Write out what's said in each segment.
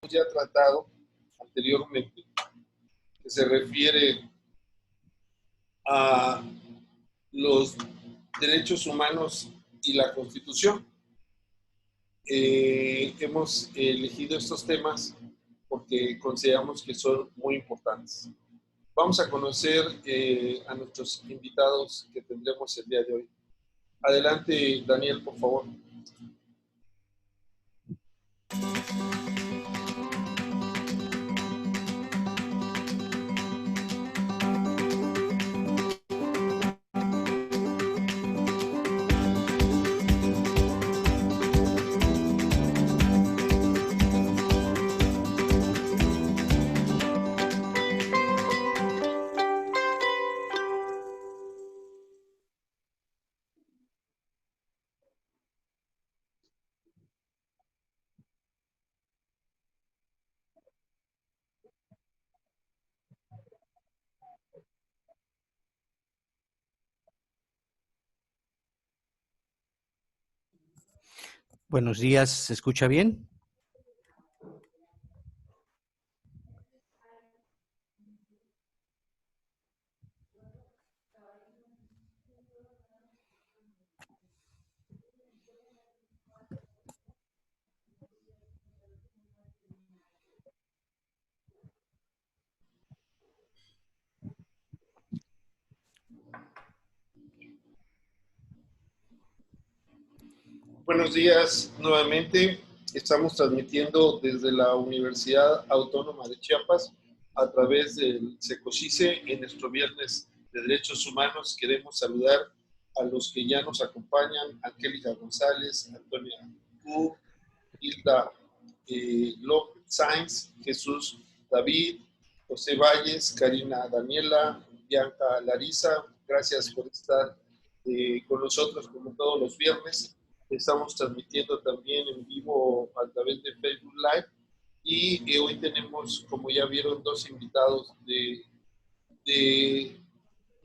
hemos ya tratado anteriormente, que se refiere a los derechos humanos y la Constitución. Hemos elegido estos temas porque consideramos que son muy importantes. Vamos a conocer a nuestros invitados que tendremos el día de hoy. Adelante, Daniel, por favor. Buenos días, ¿se escucha bien? Buenos días nuevamente. Estamos transmitiendo desde la Universidad Autónoma de Chiapas a través del SECOCICE en nuestro viernes de Derechos Humanos. Queremos saludar a los que ya nos acompañan: Angélica González, Antonia Q, Hilda López Sainz, Jesús David, José Valles, Karina Daniela, Bianca Larisa. Gracias por estar con nosotros como todos los viernes. Estamos transmitiendo también en vivo a través de Facebook Live y hoy tenemos, como ya vieron, dos invitados de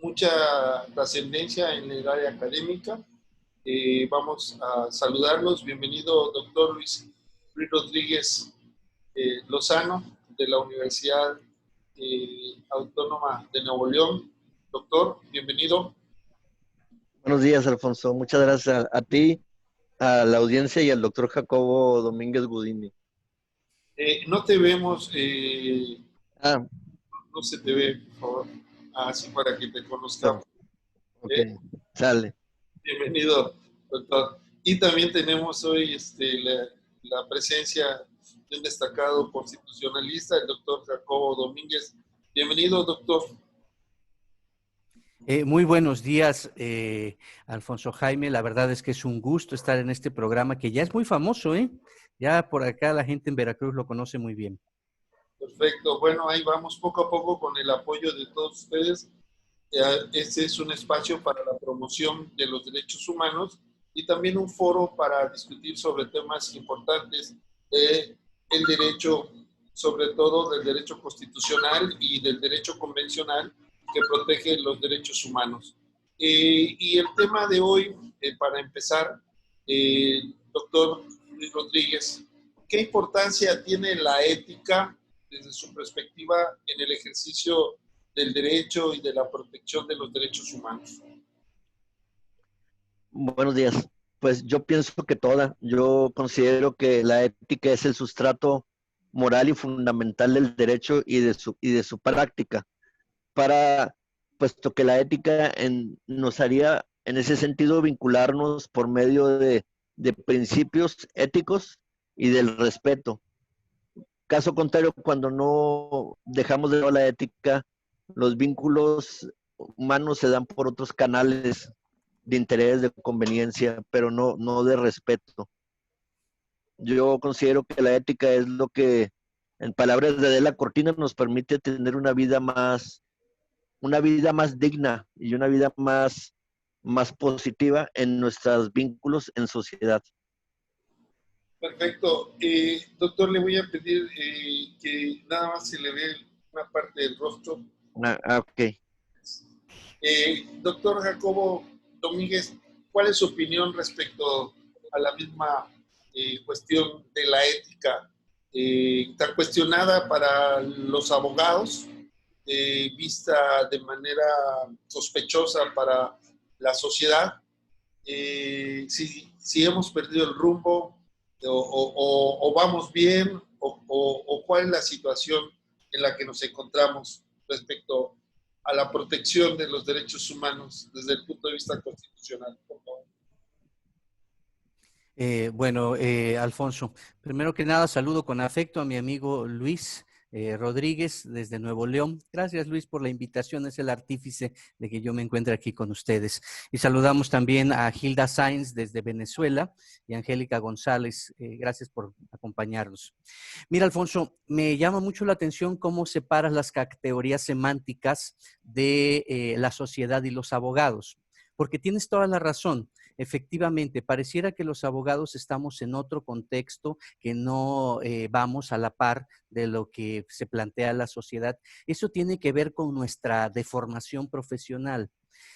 mucha trascendencia en el área académica. Vamos a saludarlos. Bienvenido, doctor Luis Rodríguez Lozano, de la Universidad Autónoma de Nuevo León. Doctor, bienvenido. Buenos días, Alfonso. Muchas gracias a ti, a la audiencia y al doctor Jacobo Domínguez Gudini. No te vemos, no se te ve, por favor, así para que te conozcamos. Ok, sale. Bienvenido, doctor. Y también tenemos hoy la presencia de un destacado constitucionalista, el doctor Jacobo Domínguez. Bienvenido, doctor. Muy buenos días, Alfonso Jaime. La verdad es que es un gusto estar en este programa que ya es muy famoso, ¿eh? Ya por acá la gente en Veracruz lo conoce muy bien. Perfecto. Bueno, ahí vamos poco a poco con el apoyo de todos ustedes. Este es un espacio para la promoción de los derechos humanos y también un foro para discutir sobre temas importantes del derecho, sobre todo del derecho constitucional y del derecho convencional que protege los derechos humanos. Y el tema de hoy, para empezar, doctor Luis Rodríguez, ¿qué importancia tiene la ética desde su perspectiva en el ejercicio del derecho y de la protección de los derechos humanos? Buenos días. Pues yo pienso que yo considero que la ética es el sustrato moral y fundamental del derecho y de su práctica, puesto que la ética nos haría en ese sentido vincularnos por medio de principios éticos y del respeto. Caso contrario, cuando no dejamos de lado la ética, los vínculos humanos se dan por otros canales de interés, de conveniencia, pero no de respeto. Yo considero que la ética es lo que, en palabras de Adela Cortina, nos permite tener una vida más digna y una vida más positiva en nuestros vínculos en sociedad. Perfecto. Doctor, le voy a pedir que nada más se le vea una parte del rostro. Ok. Doctor Jacobo Domínguez, ¿cuál es su opinión respecto a la misma cuestión de la ética tan cuestionada para los abogados, vista de manera sospechosa para la sociedad. Si hemos perdido el rumbo o vamos bien o cuál es la situación en la que nos encontramos respecto a la protección de los derechos humanos desde el punto de vista constitucional, por favor. Bueno, Alfonso, primero que nada saludo con afecto a mi amigo Luis Rodríguez desde Nuevo León. Gracias, Luis, por la invitación. Es el artífice de que yo me encuentre aquí con ustedes. Y saludamos también a Hilda Sainz desde Venezuela y Angélica González. Gracias por acompañarnos. Mira, Alfonso, me llama mucho la atención cómo separas las categorías semánticas de la sociedad y los abogados, porque tienes toda la razón. Efectivamente, pareciera que los abogados estamos en otro contexto, que no vamos a la par de lo que se plantea en la sociedad. Eso tiene que ver con nuestra deformación profesional.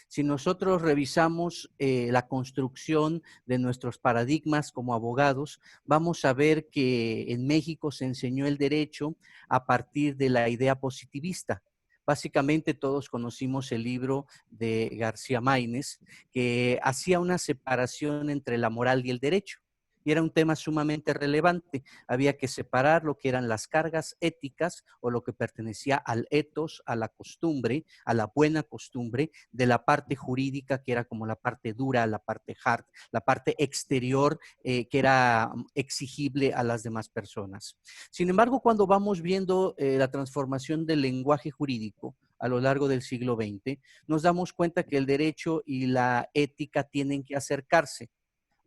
Si nosotros revisamos la construcción de nuestros paradigmas como abogados, vamos a ver que en México se enseñó el derecho a partir de la idea positivista. Básicamente todos conocimos el libro de García Maínez, que hacía una separación entre la moral y el derecho. Y era un tema sumamente relevante. Había que separar lo que eran las cargas éticas o lo que pertenecía al ethos, a la costumbre, a la buena costumbre, de la parte jurídica, que era como la parte dura, la parte hard, la parte exterior, que era exigible a las demás personas. Sin embargo, cuando vamos viendo la transformación del lenguaje jurídico a lo largo del siglo XX, nos damos cuenta que el derecho y la ética tienen que acercarse.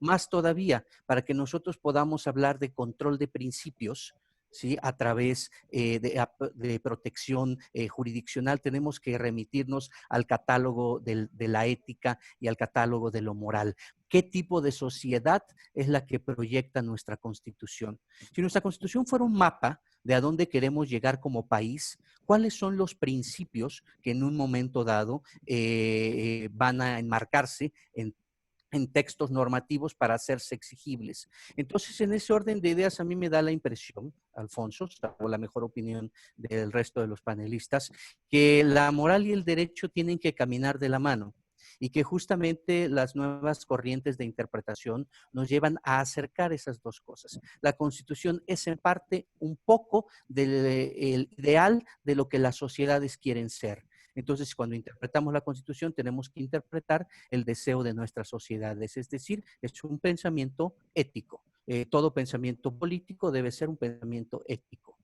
Más todavía, para que nosotros podamos hablar de control de principios, ¿sí? A través de protección jurisdiccional, tenemos que remitirnos al catálogo de la ética y al catálogo de lo moral. ¿Qué tipo de sociedad es la que proyecta nuestra Constitución? Si nuestra Constitución fuera un mapa de a dónde queremos llegar como país, ¿cuáles son los principios que en un momento dado van a enmarcarse en textos normativos para hacerse exigibles? Entonces, en ese orden de ideas, a mí me da la impresión, Alfonso, o la mejor opinión del resto de los panelistas, que la moral y el derecho tienen que caminar de la mano y que justamente las nuevas corrientes de interpretación nos llevan a acercar esas dos cosas. La Constitución es en parte un poco del ideal de lo que las sociedades quieren ser. Entonces, cuando interpretamos la Constitución, tenemos que interpretar el deseo de nuestras sociedades, es decir, es un pensamiento ético. Todo pensamiento político debe ser un pensamiento ético.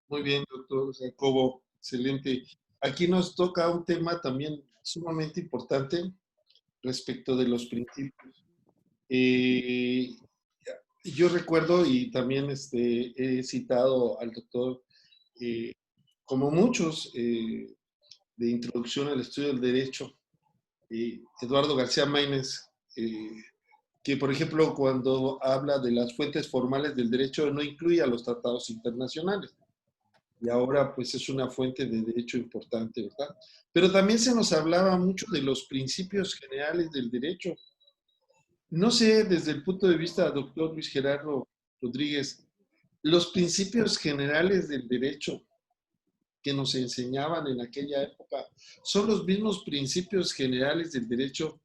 Muy bien, doctor Jacobo, excelente. Aquí nos toca un tema también sumamente importante respecto de los principios. Yo recuerdo y también he citado al doctor, como muchos, de introducción al estudio del derecho, Eduardo García Maínez, que por ejemplo cuando habla de las fuentes formales del derecho no incluye a los tratados internacionales. Y ahora pues es una fuente de derecho importante, ¿verdad? Pero también se nos hablaba mucho de los principios generales del derecho. No sé, desde el punto de vista, doctor Luis Gerardo Rodríguez, los principios generales del derecho que nos enseñaban en aquella época son los mismos principios generales del derecho.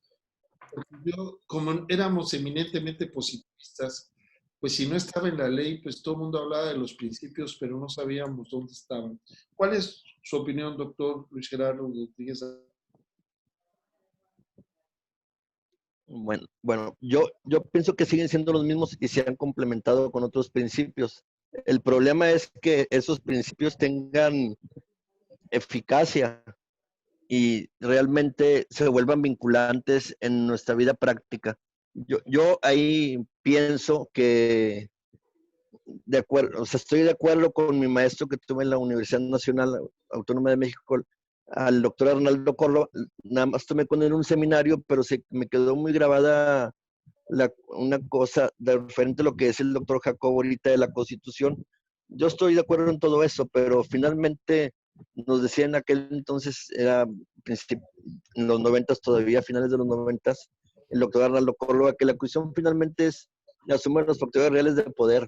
Yo, como éramos eminentemente positivistas, pues si no estaba en la ley, pues todo el mundo hablaba de los principios, pero no sabíamos dónde estaban. ¿Cuál es su opinión, doctor Luis Gerardo Rodríguez? Bueno, yo pienso que siguen siendo los mismos y se han complementado con otros principios. El problema es que esos principios tengan eficacia y realmente se vuelvan vinculantes en nuestra vida práctica. Yo ahí pienso que, de acuerdo, o sea, estoy de acuerdo con mi maestro que tuve en la Universidad Nacional Autónoma de México, al doctor Arnaldo Córdoba. Nada más tomé con él un seminario, pero me quedó muy grabada una cosa de referente a lo que es el doctor Jacobo ahorita de la Constitución. Yo estoy de acuerdo en todo eso, pero finalmente nos decía en aquel entonces, era en los 90 todavía, finales de los 90, el doctor Arnaldo Córdoba, que la Constitución finalmente es asumir los factores reales de poder.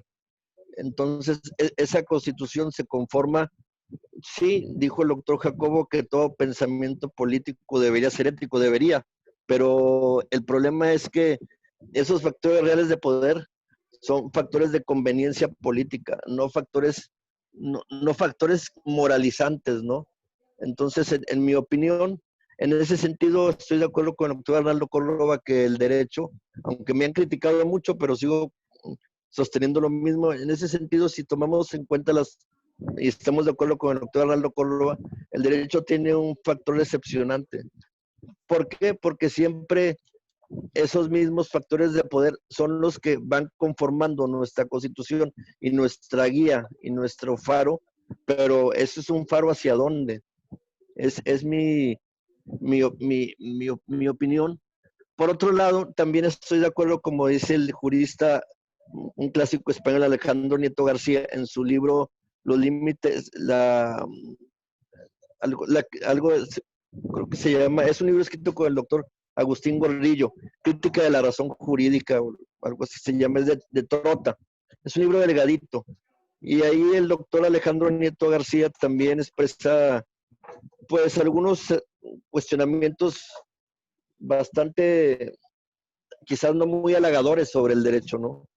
Entonces, esa constitución se conforma, sí, dijo el doctor Jacobo que todo pensamiento político debería ser ético, debería, pero el problema es que esos factores reales de poder son factores de conveniencia política, no factores moralizantes, ¿no? Entonces, en mi opinión, en ese sentido, estoy de acuerdo con el doctor Arnaldo Córdoba que el derecho, aunque me han criticado mucho, pero sigo sosteniendo lo mismo. En ese sentido, si tomamos en cuenta y estamos de acuerdo con el doctor Arnaldo Córdoba, el derecho tiene un factor decepcionante. ¿Por qué? Porque siempre esos mismos factores de poder son los que van conformando nuestra constitución y nuestra guía y nuestro faro, pero eso es un faro hacia dónde. Es mi opinión. Por otro lado, también estoy de acuerdo, como dice el jurista, un clásico español, Alejandro Nieto García, en su libro Los Límites, creo que se llama, es un libro escrito con el doctor Agustín Gordillo, Crítica de la Razón Jurídica, o algo así se llama, es de Trota. Es un libro delgadito. Y ahí el doctor Alejandro Nieto García también expresa, pues, algunos cuestionamientos bastante, quizás no muy halagadores sobre el derecho, ¿no?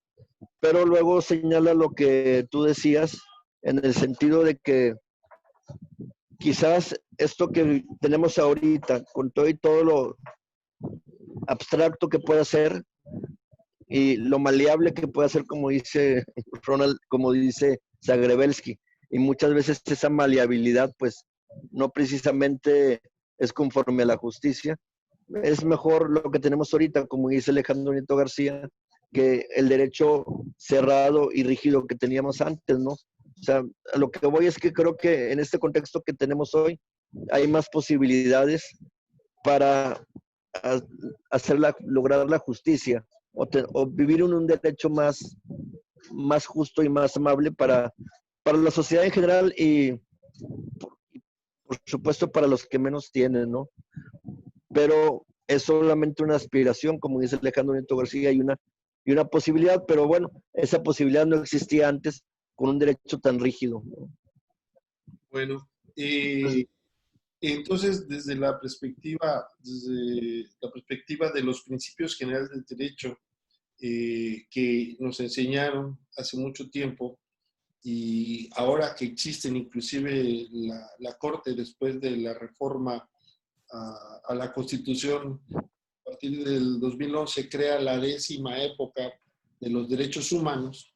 Pero luego señala lo que tú decías, en el sentido de que quizás esto que tenemos ahorita, con todo lo abstracto que puede ser y lo maleable que puede ser, como dice Ronald, como dice Zagrebelsky, y muchas veces esa maleabilidad, pues, no precisamente es conforme a la justicia. Es mejor lo que tenemos ahorita, como dice Alejandro Nieto García, que el derecho cerrado y rígido que teníamos antes, ¿no? O sea, a lo que voy es que creo que en este contexto que tenemos hoy hay más posibilidades para lograr la justicia o vivir un derecho más justo y más amable para la sociedad en general y por supuesto para los que menos tienen, ¿no? Pero es solamente una aspiración, como dice Alejandro Nieto García, y una posibilidad, pero bueno, esa posibilidad no existía antes con un derecho tan rígido, ¿no? Bueno, entonces desde la perspectiva de los principios generales del derecho que nos enseñaron hace mucho tiempo y ahora que existen inclusive la Corte después de la reforma a la Constitución, a partir del 2011 crea la 10ª época de los derechos humanos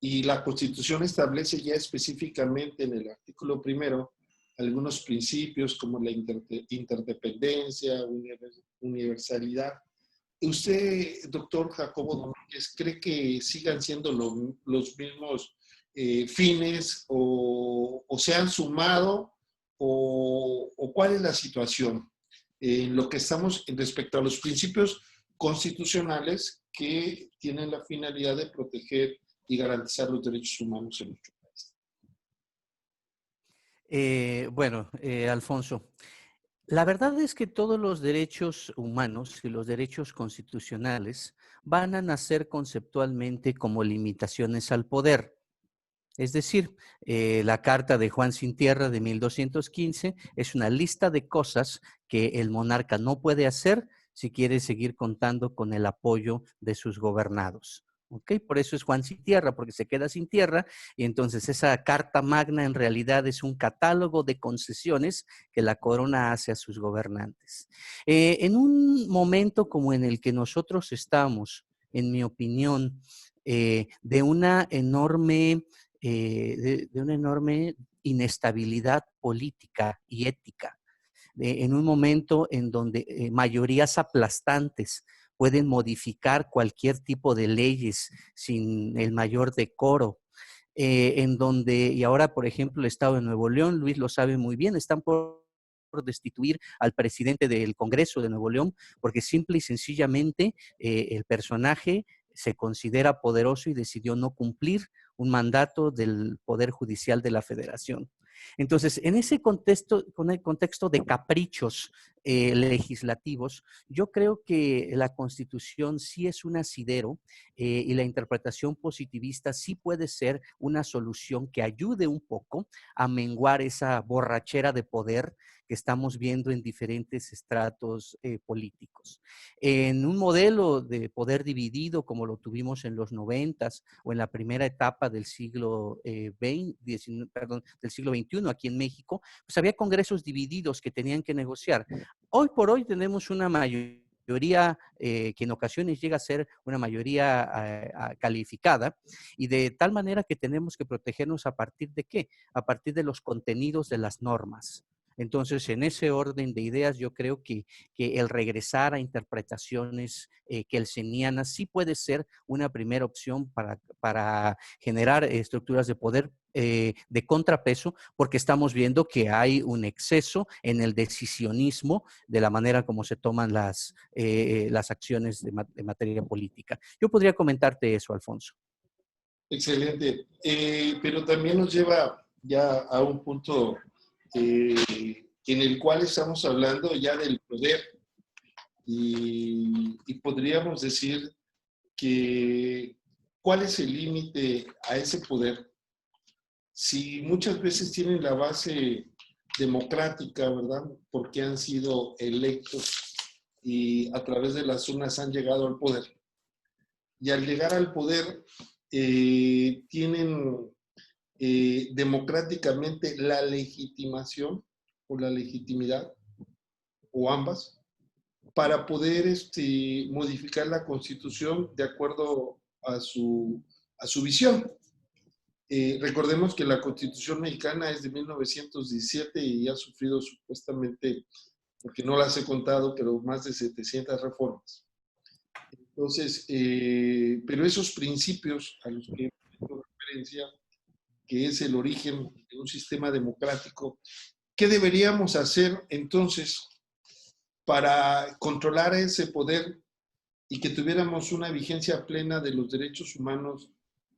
y la Constitución establece ya específicamente en el artículo 1 algunos principios como la interdependencia, universalidad. ¿Usted, doctor Jacobo Domínguez, cree que sigan siendo los mismos fines o se han sumado o cuál es la situación en lo que estamos respecto a los principios constitucionales que tienen la finalidad de proteger y garantizar los derechos humanos en nuestro país? Alfonso, la verdad es que todos los derechos humanos y los derechos constitucionales van a nacer conceptualmente como limitaciones al poder. Es decir, la Carta de Juan Sin Tierra de 1215 es una lista de cosas que el monarca no puede hacer si quiere seguir contando con el apoyo de sus gobernados. ¿Ok? Por eso es Juan Sin Tierra, porque se queda sin tierra y entonces esa Carta Magna en realidad es un catálogo de concesiones que la corona hace a sus gobernantes. En un momento como en el que nosotros estamos, en mi opinión, de una enorme inestabilidad política y ética, en un momento en donde mayorías aplastantes pueden modificar cualquier tipo de leyes sin el mayor decoro, en donde, y ahora por ejemplo el Estado de Nuevo León, Luis lo sabe muy bien, están por destituir al presidente del Congreso de Nuevo León porque simple y sencillamente el personaje se considera poderoso y decidió no cumplir un mandato del Poder Judicial de la Federación. Entonces, en ese contexto, con el contexto de caprichos legislativos, yo creo que la Constitución sí es un asidero y la interpretación positivista sí puede ser una solución que ayude un poco a menguar esa borrachera de poder que estamos viendo en diferentes estratos políticos. En un modelo de poder dividido como lo tuvimos en los 90s o en la primera etapa del siglo del siglo XXI aquí en México, pues había congresos divididos que tenían que negociar. Hoy por hoy tenemos una mayoría que en ocasiones llega a ser una mayoría calificada y de tal manera que tenemos que protegernos a partir de ¿qué? A partir de los contenidos de las normas. Entonces, en ese orden de ideas, yo creo que el regresar a interpretaciones kelsenianas sí puede ser una primera opción para generar estructuras de poder de contrapeso, porque estamos viendo que hay un exceso en el decisionismo de la manera como se toman las acciones de materia política. Yo podría comentarte eso, Alfonso. Excelente. Pero también nos lleva ya a un punto en el cual estamos hablando ya del poder y podríamos decir que ¿cuál es el límite a ese poder? Si muchas veces tienen la base democrática, ¿verdad? Porque han sido electos y a través de las urnas han llegado al poder. Y al llegar al poder tienen democráticamente la legitimación o la legitimidad, o ambas, para poder modificar la Constitución de acuerdo a su visión. Recordemos que la Constitución mexicana es de 1917 y ha sufrido supuestamente, porque no las he contado, pero más de 700 reformas. Entonces, pero esos principios a los que he hecho referencia, que es el origen de un sistema democrático, ¿qué deberíamos hacer entonces para controlar ese poder y que tuviéramos una vigencia plena de los derechos humanos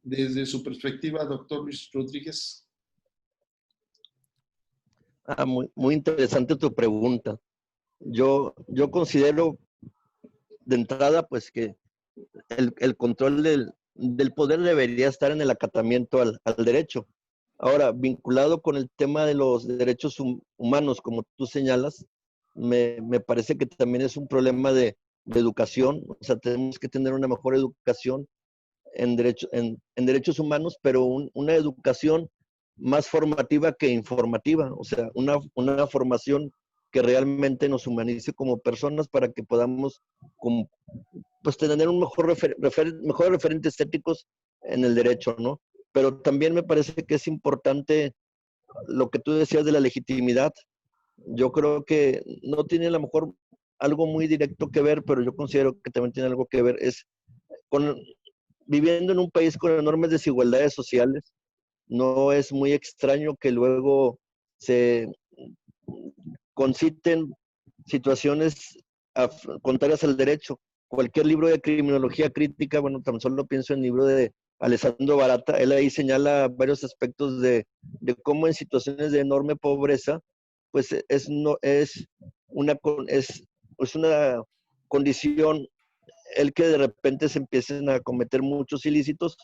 desde su perspectiva, doctor Luis Rodríguez? Muy interesante tu pregunta. Yo considero de entrada pues que el control del poder debería estar en el acatamiento al derecho. Ahora, vinculado con el tema de los derechos humanos, como tú señalas, me parece que también es un problema de educación. O sea, tenemos que tener una mejor educación en derechos humanos, pero una educación más formativa que informativa. O sea, una formación que realmente nos humanice como personas para que podamos pues tener un mejores referentes estéticos en el derecho, ¿no? Pero también me parece que es importante lo que tú decías de la legitimidad. Yo creo que no tiene a lo mejor algo muy directo que ver, pero yo considero que también tiene algo que ver, es con viviendo en un país con enormes desigualdades sociales. No es muy extraño que luego se conciten situaciones contrarias al derecho. Cualquier libro de criminología crítica, bueno, tan solo pienso en el libro de Alessandro Barata, él ahí señala varios aspectos de cómo en situaciones de enorme pobreza, pues es una condición el que de repente se empiecen a cometer muchos ilícitos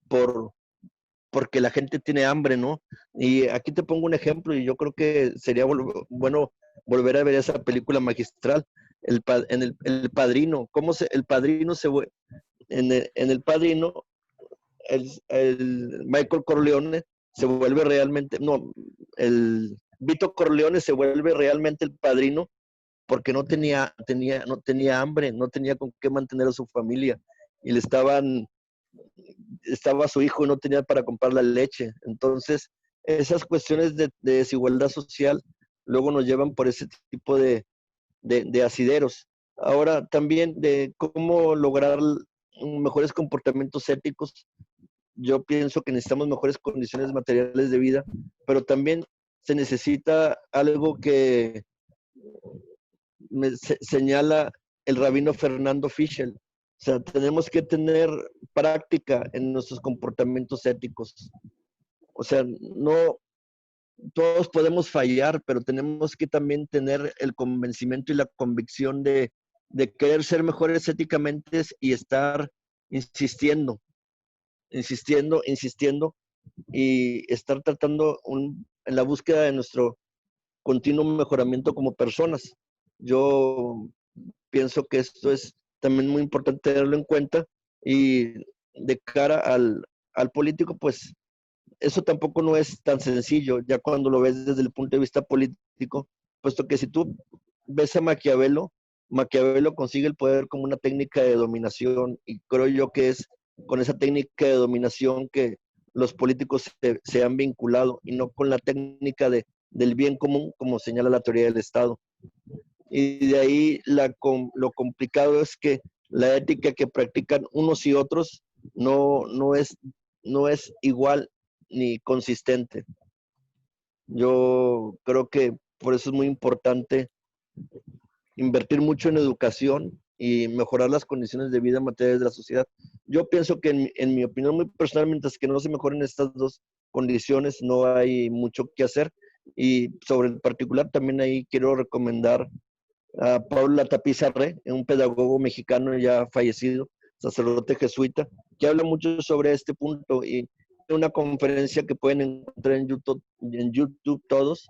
porque la gente tiene hambre, ¿no? Y aquí te pongo un ejemplo, y yo creo que sería bueno volver a ver esa película magistral, El Padrino. El Padrino en el Padrino, el Michael Corleone se vuelve realmente, no, el Vito Corleone se vuelve realmente el padrino porque no tenía hambre, no tenía con qué mantener a su familia, y estaba su hijo y no tenía para comprar la leche. Entonces, esas cuestiones de desigualdad social luego nos llevan por ese tipo de asideros. Ahora, también de cómo lograr mejores comportamientos éticos, yo pienso que necesitamos mejores condiciones materiales de vida, pero también se necesita algo que señala el rabino Fernando Fischel. O sea, tenemos que tener práctica en nuestros comportamientos éticos. O sea, todos podemos fallar, pero tenemos que también tener el convencimiento y la convicción de querer ser mejores éticamente y estar insistiendo, insistiendo y estar tratando en la búsqueda de nuestro continuo mejoramiento como personas. Yo pienso que esto es también muy importante tenerlo en cuenta y de cara al político, pues eso tampoco no es tan sencillo, ya cuando lo ves desde el punto de vista político, puesto que si tú ves a Maquiavelo, Maquiavelo consigue el poder como una técnica de dominación y creo yo que es con esa técnica de dominación que los políticos se han vinculado y no con la técnica del bien común como señala la teoría del Estado. Y de ahí lo complicado es que la ética que practican unos y otros no es igual ni consistente. Yo creo que por eso es muy importante invertir mucho en educación y mejorar las condiciones de vida materiales de la sociedad. Yo pienso que en mi opinión muy personal, mientras que no se mejoren estas dos condiciones, no hay mucho que hacer. Y sobre el particular, también ahí quiero recomendar a Pablo Latapizarre, un pedagogo mexicano ya fallecido, sacerdote jesuita, que habla mucho sobre este punto y una conferencia que pueden encontrar en YouTube todos,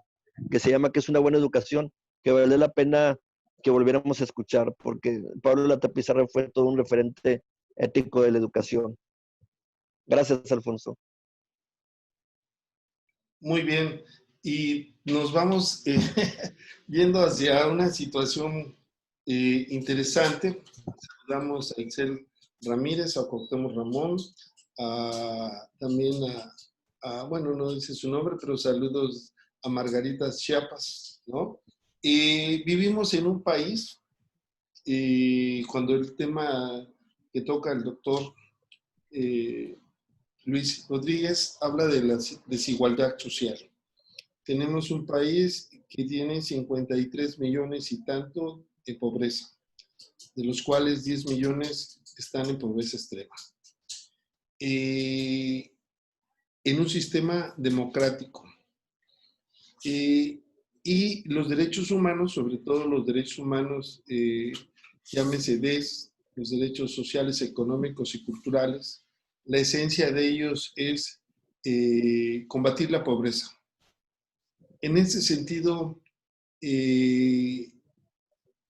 que se llama ¿Qué es una buena educación?, que vale la pena que volviéramos a escuchar, porque Pablo Latapizarre fue todo un referente ético de la educación. Gracias, Alfonso. Muy bien, y nos vamos yendo hacia una situación interesante. Saludamos a Itzel Ramírez, a Cuauhtémoc Ramón, también bueno, no dice su nombre, pero saludos a Margarita Chiapas, ¿no? Vivimos en un país, cuando el tema que toca el doctor Luis Rodríguez habla de la desigualdad social. Tenemos un país que tiene 53 millones y tanto de pobreza, de los cuales 10 millones están en pobreza extrema. En un sistema democrático. Y los derechos humanos, sobre todo los derechos humanos, llámese los derechos sociales, económicos y culturales, la esencia de ellos es combatir la pobreza. En ese sentido,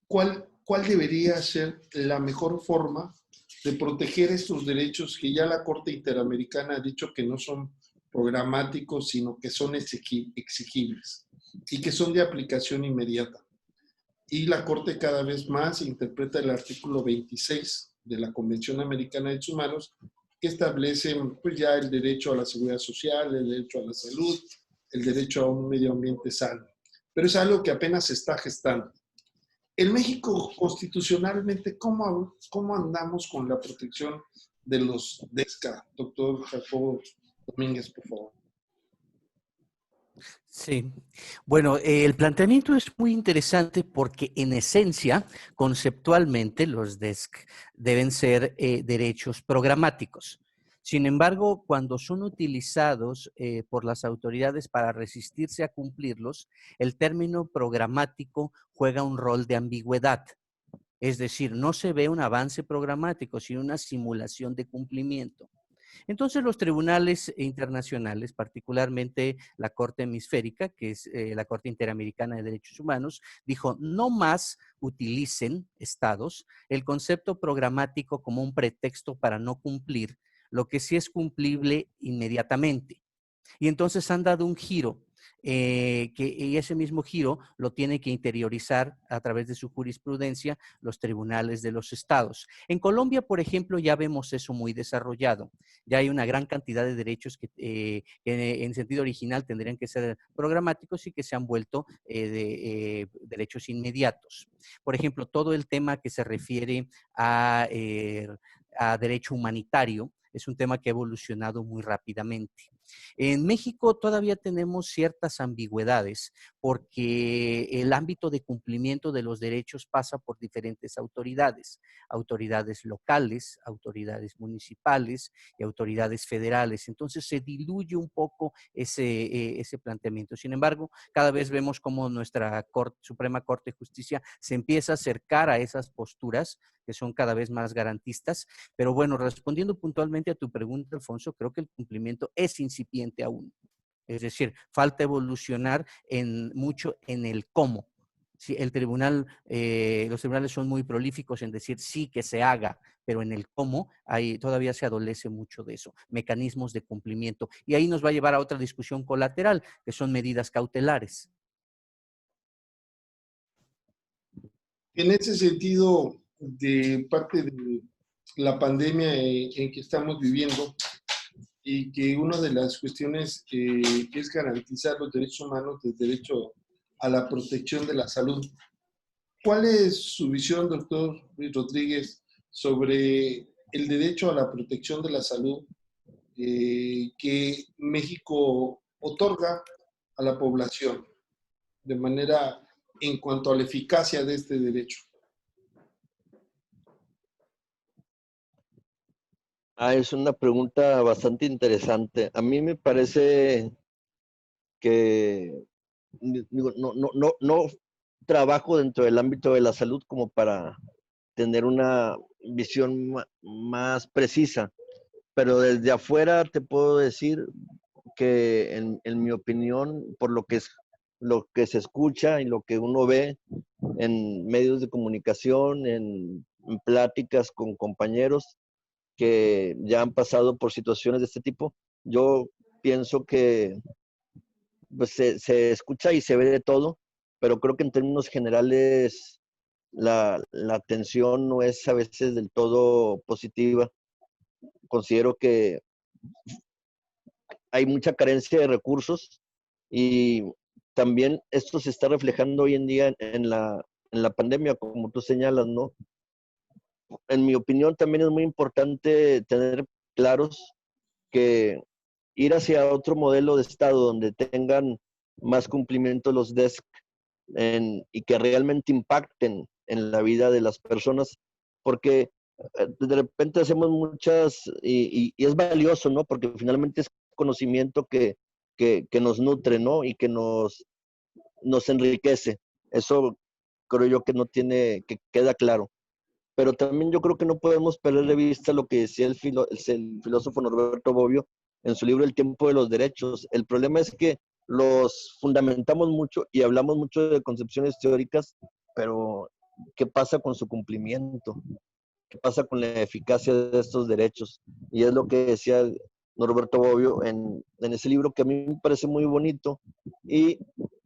¿cuál debería ser la mejor forma de proteger estos derechos que ya la Corte Interamericana ha dicho que no son programáticos, sino que son exigibles y que son de aplicación inmediata? Y la Corte cada vez más interpreta el artículo 26 de la Convención Americana de Derechos Humanos, que establece pues, ya el derecho a la seguridad social, el derecho a la salud, el derecho a un medio ambiente sano. Pero es algo que apenas se está gestando. En México, constitucionalmente, ¿cómo andamos con la protección de los DESCA? Doctor Jacobo Domínguez, por favor. Sí, bueno, el planteamiento es muy interesante porque en esencia, conceptualmente, los DESC deben ser derechos programáticos. Sin embargo, cuando son utilizados por las autoridades para resistirse a cumplirlos, el término programático juega un rol de ambigüedad. Es decir, no se ve un avance programático, sino una simulación de cumplimiento. Entonces los tribunales internacionales, particularmente la Corte Hemisférica, que es la Corte Interamericana de Derechos Humanos, dijo no más utilicen, estados, el concepto programático como un pretexto para no cumplir lo que sí es cumplible inmediatamente. Y entonces han dado un giro, y ese mismo giro lo tiene que interiorizar a través de su jurisprudencia los tribunales de los estados. En Colombia, por ejemplo, ya vemos eso muy desarrollado. Ya hay una gran cantidad de derechos que en sentido original tendrían que ser programáticos y que se han vuelto derechos inmediatos. Por ejemplo, todo el tema que se refiere a derecho humanitario es un tema que ha evolucionado muy rápidamente. En México todavía tenemos ciertas ambigüedades porque el ámbito de cumplimiento de los derechos pasa por diferentes autoridades, autoridades locales, autoridades municipales y autoridades federales. Entonces se diluye un poco ese planteamiento. Sin embargo, cada vez vemos cómo nuestra Suprema Corte de Justicia se empieza a acercar a esas posturas que son cada vez más garantistas. Pero bueno, respondiendo puntualmente a tu pregunta, Alfonso, creo que el cumplimiento es incipiente aún. Es decir, falta evolucionar mucho en el cómo. Sí, los tribunales son muy prolíficos en decir sí que se haga, pero en el cómo todavía se adolece mucho de eso, mecanismos de cumplimiento. Y ahí nos va a llevar a otra discusión colateral, que son medidas cautelares. En ese sentido, de parte de la pandemia en que estamos viviendo, y que una de las cuestiones que es garantizar los derechos humanos, el derecho a la protección de la salud. ¿Cuál es su visión, doctor Luis Rodríguez, sobre el derecho a la protección de la salud que México otorga a la población de manera en cuanto a la eficacia de este derecho? Es una pregunta bastante interesante. A mí me parece que no trabajo dentro del ámbito de la salud como para tener una visión más precisa, pero desde afuera te puedo decir que en mi opinión, por lo que se escucha y lo que uno ve en medios de comunicación, en pláticas con compañeros que ya han pasado por situaciones de este tipo, yo pienso que pues, se escucha y se ve de todo, pero creo que en términos generales la atención no es a veces del todo positiva. Considero que hay mucha carencia de recursos y también esto se está reflejando hoy en día en la pandemia, como tú señalas, ¿no? En mi opinión también es muy importante tener claros que ir hacia otro modelo de Estado donde tengan más cumplimiento los DESC y que realmente impacten en la vida de las personas, porque de repente hacemos muchas, y es valioso, ¿no? Porque finalmente es conocimiento que nos nutre, ¿no? Y que nos enriquece. Eso creo yo que no tiene, que queda claro. Pero también yo creo que no podemos perder de vista lo que decía el filósofo Norberto Bobbio en su libro El tiempo de los derechos. El problema es que los fundamentamos mucho y hablamos mucho de concepciones teóricas, pero ¿qué pasa con su cumplimiento? ¿Qué pasa con la eficacia de estos derechos? Y es lo que decía Norberto Bobbio en ese libro que a mí me parece muy bonito y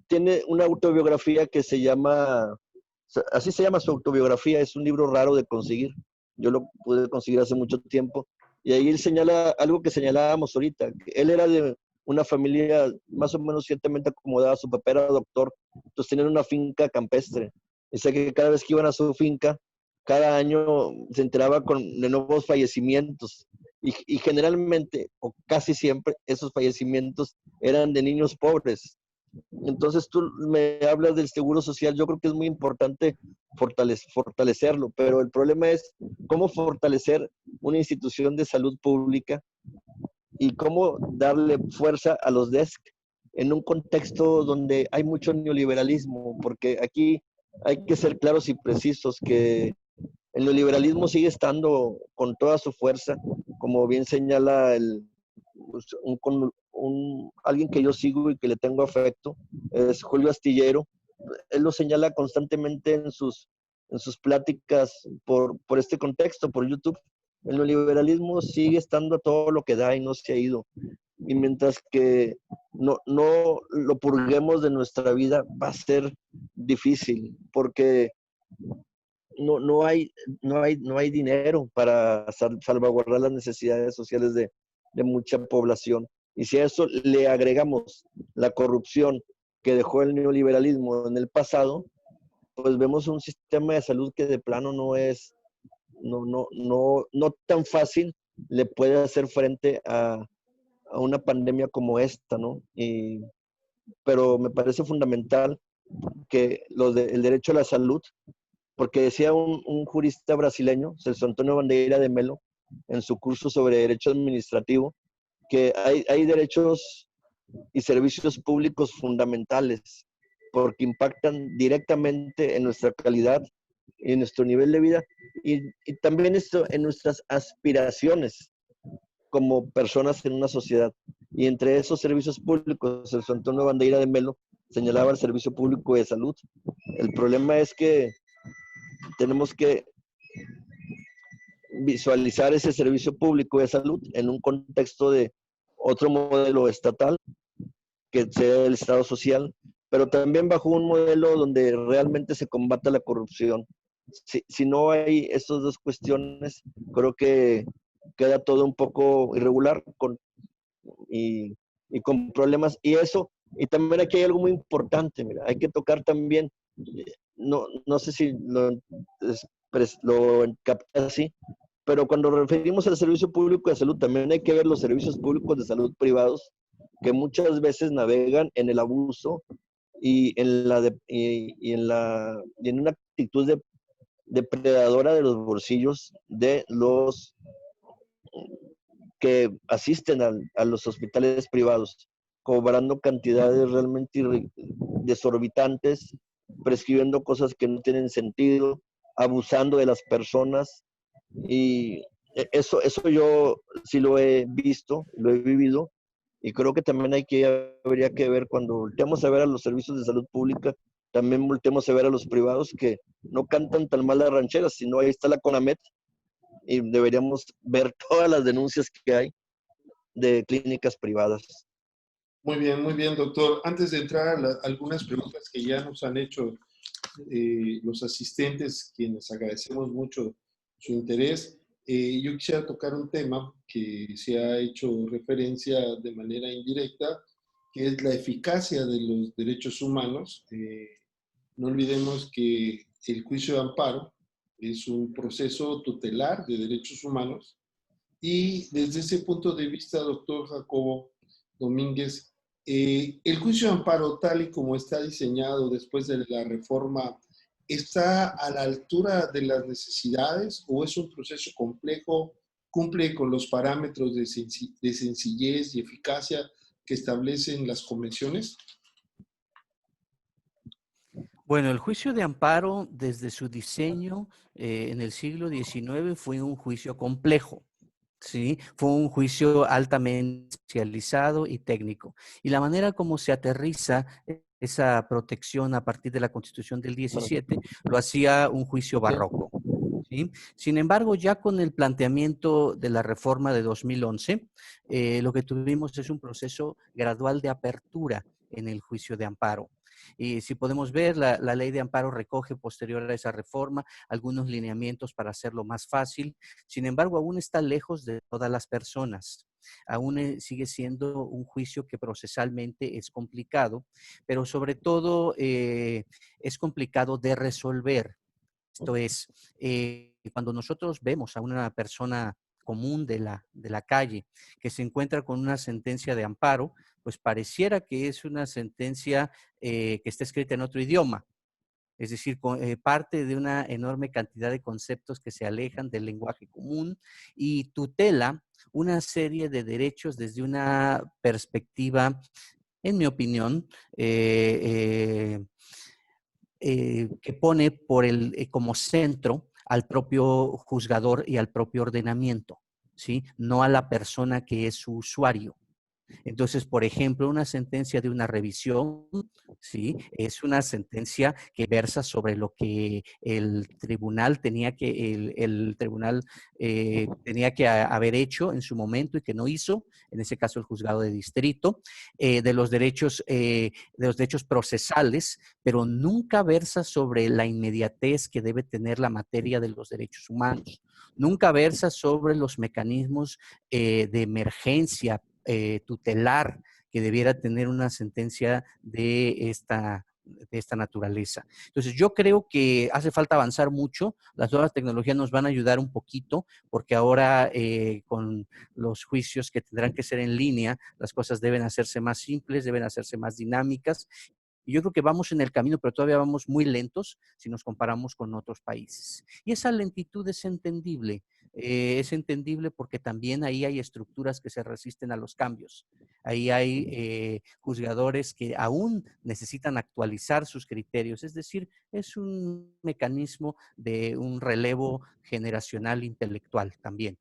tiene una autobiografía que se llama, así se llama su autobiografía, es un libro raro de conseguir. Yo lo pude conseguir hace mucho tiempo y ahí él señala algo que señalábamos ahorita, que él era de una familia más o menos ciertamente acomodada, su papá era doctor, entonces tenían una finca campestre. Dice que cada vez que iban a su finca, cada año se enteraba de nuevos fallecimientos y generalmente, o casi siempre, esos fallecimientos eran de niños pobres. Entonces tú me hablas del seguro social, yo creo que es muy importante fortalecerlo, pero el problema es cómo fortalecer una institución de salud pública y cómo darle fuerza a los DESC en un contexto donde hay mucho neoliberalismo, porque aquí hay que ser claros y precisos que el neoliberalismo sigue estando con toda su fuerza, como bien señala alguien que yo sigo y que le tengo afecto, es Julio Astillero. Él lo señala constantemente en sus pláticas por este contexto, por YouTube. El neoliberalismo sigue estando a todo lo que da y no se ha ido. Y mientras que no lo purguemos de nuestra vida, va a ser difícil, porque no hay dinero para salvaguardar las necesidades sociales de mucha población. Y si a eso le agregamos la corrupción que dejó el neoliberalismo en el pasado, pues vemos un sistema de salud que de plano no tan fácil le puede hacer frente a a una pandemia como esta, ¿no? Pero me parece fundamental que el derecho a la salud, porque decía un jurista brasileño, Celso Antonio Bandeira de Melo, en su curso sobre derecho administrativo, que hay derechos y servicios públicos fundamentales, porque impactan directamente en nuestra calidad y en nuestro nivel de vida, y también esto en nuestras aspiraciones como personas en una sociedad. Y entre esos servicios públicos, el Antonio Bandeira de Melo señalaba el servicio público de salud. El problema es que tenemos que visualizar ese servicio público de salud en un contexto de otro modelo estatal, que sea el Estado social, pero también bajo un modelo donde realmente se combata la corrupción. Si no hay estas dos cuestiones, creo que queda todo un poco irregular y con problemas. Y también aquí hay algo muy importante, mira, hay que tocar también, no sé si lo capta así, pero cuando referimos al servicio público de salud, también hay que ver los servicios públicos de salud privados, que muchas veces navegan en el abuso y en una actitud depredadora de los bolsillos de los que asisten a los hospitales privados, cobrando cantidades realmente desorbitantes, prescribiendo cosas que no tienen sentido, abusando de las personas. Y eso yo sí lo he visto, lo he vivido, y creo que también habría que ver, cuando volteamos a ver a los servicios de salud pública, también volteamos a ver a los privados que no cantan tan mal las rancheras, sino ahí está la CONAMED, y deberíamos ver todas las denuncias que hay de clínicas privadas. Muy bien, doctor. Antes de entrar a algunas preguntas que ya nos han hecho los asistentes, quienes agradecemos mucho su interés, yo quisiera tocar un tema que se ha hecho referencia de manera indirecta, que es la eficacia de los derechos humanos. No olvidemos que el juicio de amparo es un proceso tutelar de derechos humanos y desde ese punto de vista, doctor Jacobo Domínguez, el juicio de amparo tal y como está diseñado después de la reforma, ¿está a la altura de las necesidades o es un proceso complejo, cumple con los parámetros de sencillez y eficacia que establecen las convenciones? Bueno, el juicio de amparo desde su diseño en el siglo XIX fue un juicio complejo. Sí, fue un juicio altamente especializado y técnico. Y la manera como se aterriza esa protección a partir de la Constitución del 17 lo hacía un juicio barroco. ¿Sí? Sin embargo, ya con el planteamiento de la reforma de 2011, lo que tuvimos es un proceso gradual de apertura en el juicio de amparo. Y si podemos ver, la ley de amparo recoge posterior a esa reforma algunos lineamientos para hacerlo más fácil. Sin embargo, aún está lejos de todas las personas. Aún sigue siendo un juicio que procesalmente es complicado, pero sobre todo es complicado de resolver. Esto es, cuando nosotros vemos a una persona común de la calle que se encuentra con una sentencia de amparo, pues pareciera que es una sentencia que está escrita en otro idioma. Es decir, parte de una enorme cantidad de conceptos que se alejan del lenguaje común y tutela una serie de derechos desde una perspectiva, en mi opinión, que pone como centro al propio juzgador y al propio ordenamiento, ¿sí? No a la persona que es su usuario. Entonces, por ejemplo, una sentencia de una revisión, ¿sí? Es una sentencia que versa sobre lo que el tribunal tenía que, tenía que haber hecho en su momento y que no hizo, en ese caso el juzgado de distrito, de los derechos procesales, pero nunca versa sobre la inmediatez que debe tener la materia de los derechos humanos. Nunca versa sobre los mecanismos de emergencia tutelar que debiera tener una sentencia de de esta naturaleza. Entonces, yo creo que hace falta avanzar mucho. Las nuevas tecnologías nos van a ayudar un poquito, porque ahora con los juicios que tendrán que ser en línea, las cosas deben hacerse más simples, deben hacerse más dinámicas. Y yo creo que vamos en el camino, pero todavía vamos muy lentos si nos comparamos con otros países. Y esa lentitud es entendible porque también ahí hay estructuras que se resisten a los cambios. Ahí hay juzgadores que aún necesitan actualizar sus criterios. Es decir, es un mecanismo de un relevo generacional intelectual también.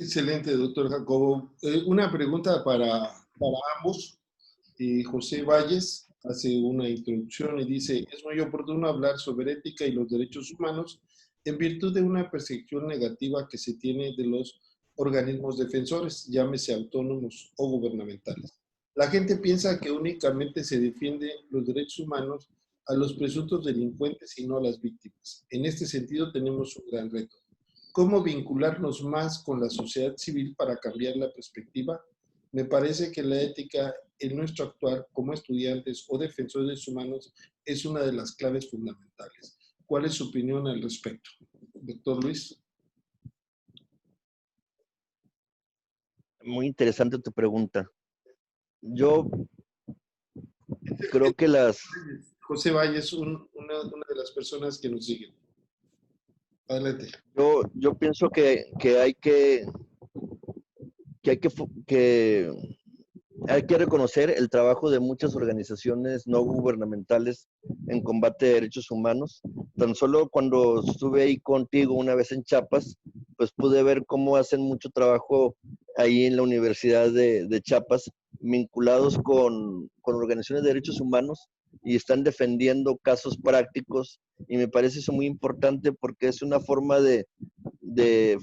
Excelente, doctor Jacobo. Una pregunta para ambos. José Valles hace una introducción y dice, es muy oportuno hablar sobre ética y los derechos humanos en virtud de una percepción negativa que se tiene de los organismos defensores, llámese autónomos o gubernamentales. La gente piensa que únicamente se defiende los derechos humanos a los presuntos delincuentes y no a las víctimas. En este sentido tenemos un gran reto. ¿Cómo vincularnos más con la sociedad civil para cambiar la perspectiva? Me parece que la ética en nuestro actuar como estudiantes o defensores humanos es una de las claves fundamentales. ¿Cuál es su opinión al respecto? Doctor Luis. Muy interesante tu pregunta. Yo creo que las... José Valles, una de las personas que nos siguen. Adelante. Yo pienso que hay que reconocer el trabajo de muchas organizaciones no gubernamentales en combate de derechos humanos. Tan solo cuando estuve ahí contigo una vez en Chiapas, pues pude ver cómo hacen mucho trabajo ahí en la Universidad de Chiapas, vinculados con organizaciones de derechos humanos y están defendiendo casos prácticos. Y me parece eso muy importante porque es una forma de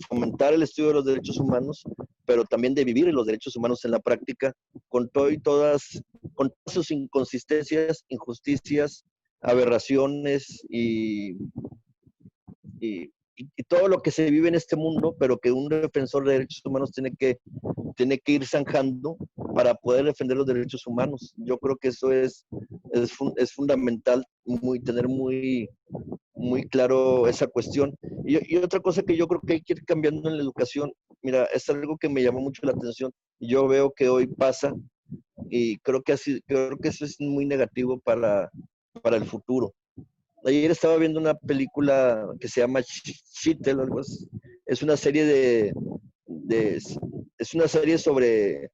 fomentar el estudio de los derechos humanos, pero también de vivir los derechos humanos en la práctica, con todas sus inconsistencias, injusticias, aberraciones y todo lo que se vive en este mundo, pero que un defensor de derechos humanos tiene que ir zanjando para poder defender los derechos humanos. Yo creo que eso es fundamental, tener muy claro esa cuestión. Y otra cosa que yo creo que hay que ir cambiando en la educación, mira, es algo que me llamó mucho la atención. Yo veo que hoy pasa y creo que eso es muy negativo para el futuro. Ayer estaba viendo una película que se llama Chitel, algo así. Es una serie es una serie sobre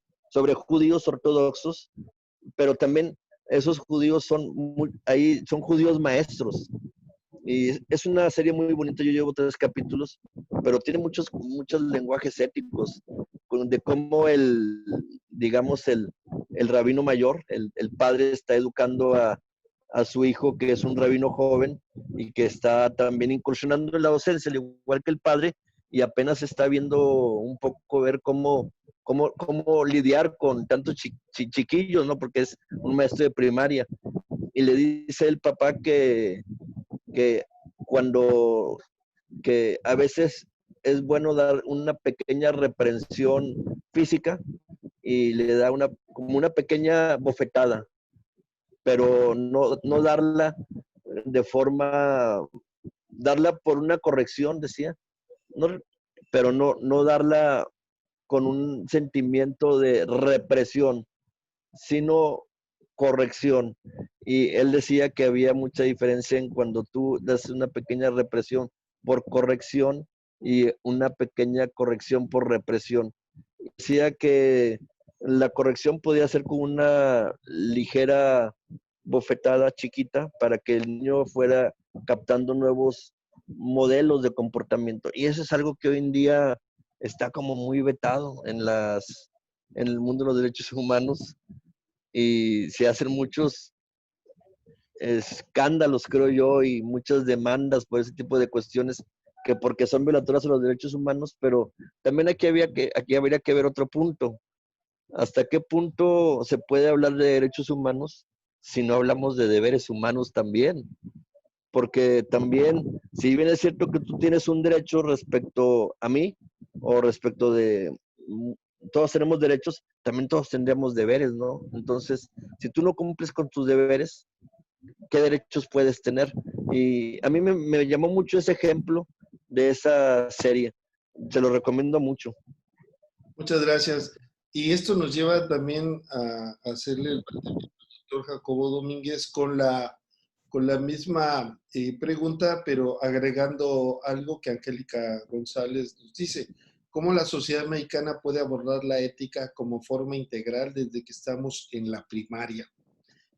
judíos ortodoxos, pero también esos judíos son judíos maestros. Y es una serie muy bonita, yo llevo 3 capítulos, pero tiene muchos lenguajes éticos, de cómo digamos, el rabino mayor, el padre está educando a su hijo, que es un rabino joven y que está también incursionando en la docencia, al igual que el padre, y apenas está viendo un poco ver cómo lidiar con tantos chiquillos, ¿no? Porque es un maestro de primaria. Y le dice el papá que a veces es bueno dar una pequeña reprensión física y le da como una pequeña bofetada, pero no darla darla por una corrección, decía, pero no darla con un sentimiento de represión, sino corrección. Y él decía que había mucha diferencia en cuando tú das una pequeña represión por corrección y una pequeña corrección por represión. Decía que la corrección podía ser con una ligera bofetada chiquita para que el niño fuera captando nuevos modelos de comportamiento. Y eso es algo que hoy en día está como muy vetado en el mundo de los derechos humanos, y se hacen muchos escándalos, creo yo, y muchas demandas por ese tipo de cuestiones, que porque son violatorias a los derechos humanos. Pero también aquí habría que ver otro punto. ¿Hasta qué punto se puede hablar de derechos humanos si no hablamos de deberes humanos también? Porque también, si bien es cierto que tú tienes un derecho respecto a mí o respecto de todos tenemos derechos, también todos tendríamos deberes, ¿no? Entonces, si tú no cumples con tus deberes, ¿qué derechos puedes tener? Y a mí me llamó mucho ese ejemplo de esa serie. Se lo recomiendo mucho. Muchas gracias. Y esto nos lleva también a hacerle el planteamiento al doctor Jacobo Domínguez con la misma pregunta, pero agregando algo que Angélica González nos dice. ¿Cómo la sociedad mexicana puede abordar la ética como forma integral desde que estamos en la primaria?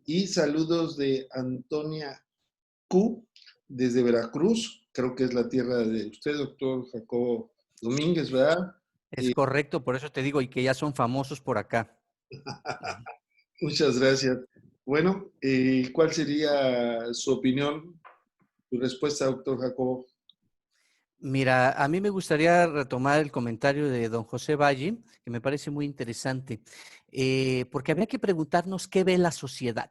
Y saludos de Antonia Q, desde Veracruz, creo que es la tierra de usted, doctor Jacobo Domínguez, ¿verdad? Es correcto, por eso te digo, y que ya son famosos por acá. Muchas gracias. Bueno, ¿cuál sería su opinión, su respuesta, doctor Jacobo? Mira, a mí me gustaría retomar el comentario de don José Valle, que me parece muy interesante, porque habría que preguntarnos qué ve la sociedad,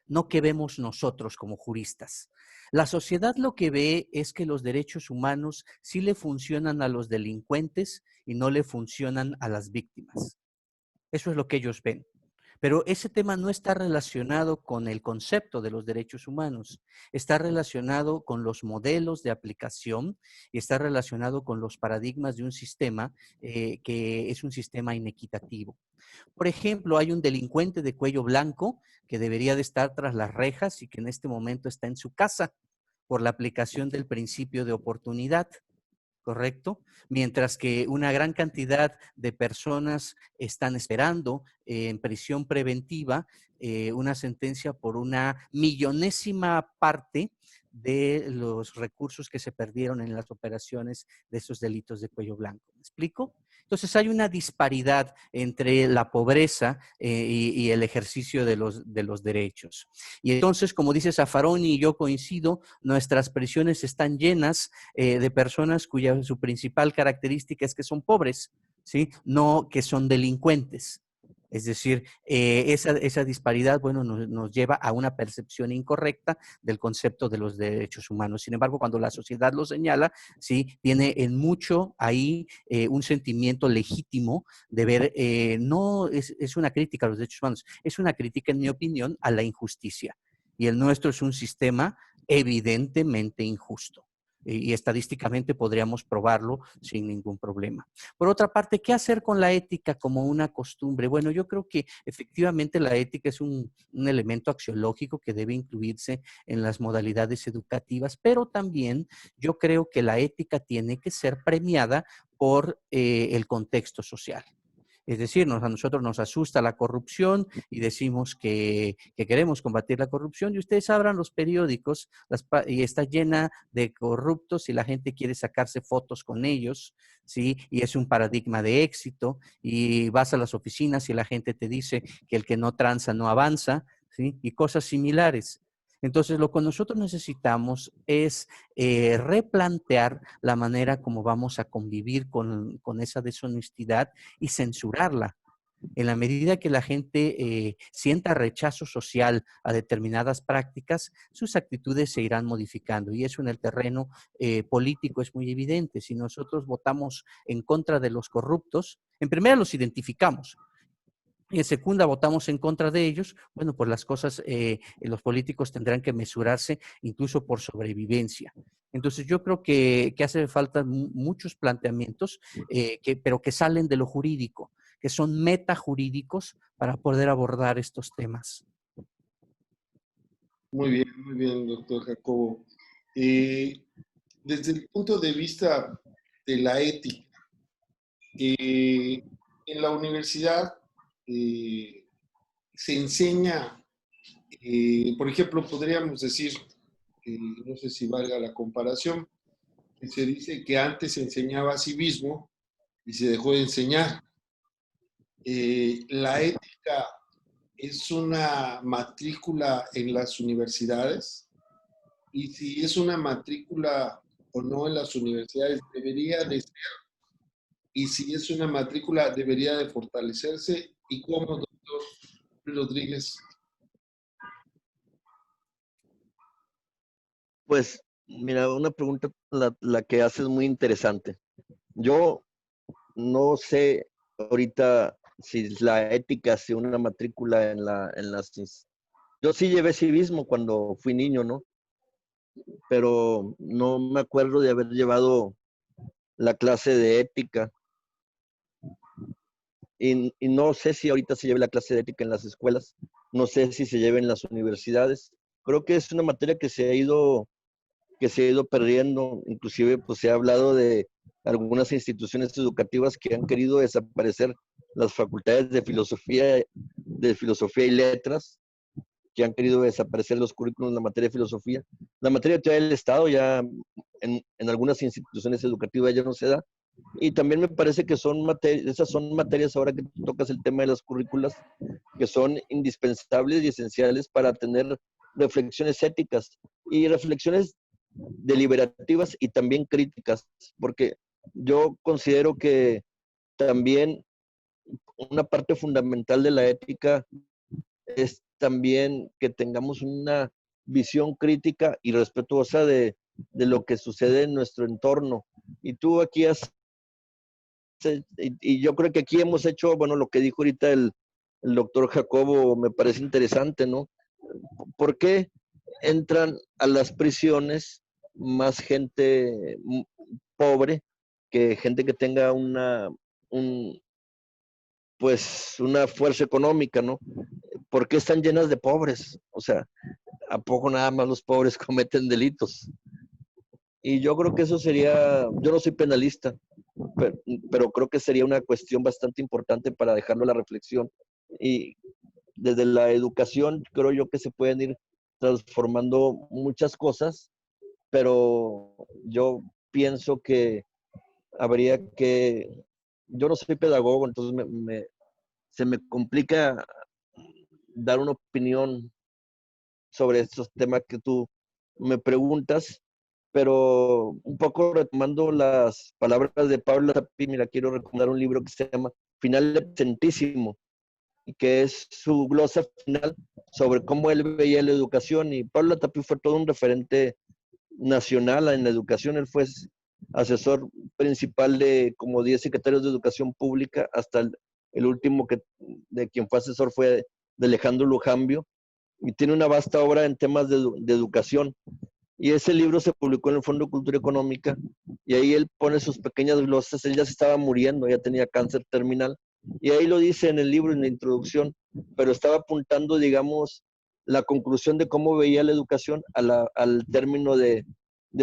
no qué vemos nosotros como juristas. La sociedad lo que ve es que los derechos humanos sí le funcionan a los delincuentes y no le funcionan a las víctimas. Eso es lo que ellos ven. Pero ese tema no está relacionado con el concepto de los derechos humanos, está relacionado con los modelos de aplicación y está relacionado con los paradigmas de un sistema que es un sistema inequitativo. Por ejemplo, hay un delincuente de cuello blanco que debería de estar tras las rejas y que en este momento está en su casa por la aplicación del principio de oportunidad. ¿Correcto? Mientras que una gran cantidad de personas están esperando en prisión preventiva una sentencia por una millonésima parte de los recursos que se perdieron en las operaciones de esos delitos de cuello blanco. ¿Me explico? Entonces hay una disparidad entre la pobreza y el ejercicio de los derechos. Y entonces, como dice Zaffaroni, y yo coincido, nuestras prisiones están llenas de personas cuya su principal característica es que son pobres, ¿sí? No que son delincuentes. Es decir, esa disparidad, bueno, nos lleva a una percepción incorrecta del concepto de los derechos humanos. Sin embargo, cuando la sociedad lo señala, sí, tiene en mucho ahí un sentimiento legítimo de ver, no es una crítica a los derechos humanos, es una crítica, en mi opinión, a la injusticia. Y el nuestro es un sistema evidentemente injusto. Y estadísticamente podríamos probarlo sin ningún problema. Por otra parte, ¿qué hacer con la ética como una costumbre? Bueno, yo creo que efectivamente la ética es un elemento axiológico que debe incluirse en las modalidades educativas, pero también yo creo que la ética tiene que ser premiada por el contexto social. Es decir, a nosotros nos asusta la corrupción y decimos que queremos combatir la corrupción y ustedes abran los periódicos y está llena de corruptos y la gente quiere sacarse fotos con ellos, ¿sí? Y es un paradigma de éxito y vas a las oficinas y la gente te dice que el que no tranza no avanza, ¿sí? Y cosas similares. Entonces, lo que nosotros necesitamos es replantear la manera como vamos a convivir con esa deshonestidad y censurarla. En la medida que la gente sienta rechazo social a determinadas prácticas, sus actitudes se irán modificando. Y eso en el terreno político es muy evidente. Si nosotros votamos en contra de los corruptos, en primera los identificamos. Y en segunda, votamos en contra de ellos, bueno, pues las cosas, los políticos tendrán que mesurarse incluso por sobrevivencia. Entonces yo creo que hace falta muchos planteamientos, pero que salen de lo jurídico, que son metajurídicos para poder abordar estos temas. Muy bien, doctor Jacobo. Desde el punto de vista de la ética, en la universidad eh, se enseña, por ejemplo, podríamos decir, no sé si valga la comparación, que se dice que antes se enseñaba civismo y se dejó de enseñar. La ética es una matrícula en las universidades y si es una matrícula o no en las universidades debería de ser y si es una matrícula debería de fortalecerse y cómo, doctor Rodríguez. Pues, mira, una pregunta la que haces muy interesante. Yo no sé ahorita si la ética, si una matrícula yo sí llevé civismo cuando fui niño, ¿no? Pero no me acuerdo de haber llevado la clase de ética. Y no sé si ahorita se lleve la clase de ética en las escuelas, no sé si se lleve en las universidades. Creo que es una materia que se ha ido perdiendo. Inclusive pues se ha hablado de algunas instituciones educativas que han querido desaparecer las facultades de filosofía y letras, que han querido desaparecer los currículos en la materia de filosofía. La materia de teoría del Estado ya en algunas instituciones educativas ya no se da. Y también me parece que esas son materias, ahora que tocas el tema de las currículas, que son indispensables y esenciales para tener reflexiones éticas y reflexiones deliberativas y también críticas, porque yo considero que también una parte fundamental de la ética es también que tengamos una visión crítica y respetuosa de lo que sucede en nuestro entorno. Y tú aquí y yo creo que aquí hemos hecho, bueno, lo que dijo ahorita el doctor Jacobo me parece interesante, ¿no? ¿Por qué entran a las prisiones más gente pobre que gente que tenga un, pues una fuerza económica, ¿no? ¿Por qué están llenas de pobres? O sea, ¿a poco nada más los pobres cometen delitos? Y yo creo que eso sería, yo no soy penalista, pero, pero creo que sería una cuestión bastante importante para dejarlo a la reflexión. Y desde la educación creo yo que se pueden ir transformando muchas cosas, pero yo pienso que habría que, yo no soy pedagogo, entonces se me complica dar una opinión sobre estos temas que tú me preguntas, pero un poco retomando las palabras de Pablo Tapí, mira, quiero recomendar un libro que se llama Final Absentísimo, y que es su glosa final sobre cómo él veía la educación. Y Pablo Tapí fue todo un referente nacional en la educación. Él fue asesor principal de como 10 secretarios de educación pública, hasta el último de quien fue asesor fue de Alejandro Lujambio, y tiene una vasta obra en temas de educación. Y ese libro se publicó en el Fondo de Cultura Económica, y ahí él pone sus pequeñas glosas. Él ya se estaba muriendo, ya tenía cáncer terminal, y ahí lo dice en el libro, en la introducción, pero estaba apuntando, digamos, la conclusión de cómo veía la educación al término de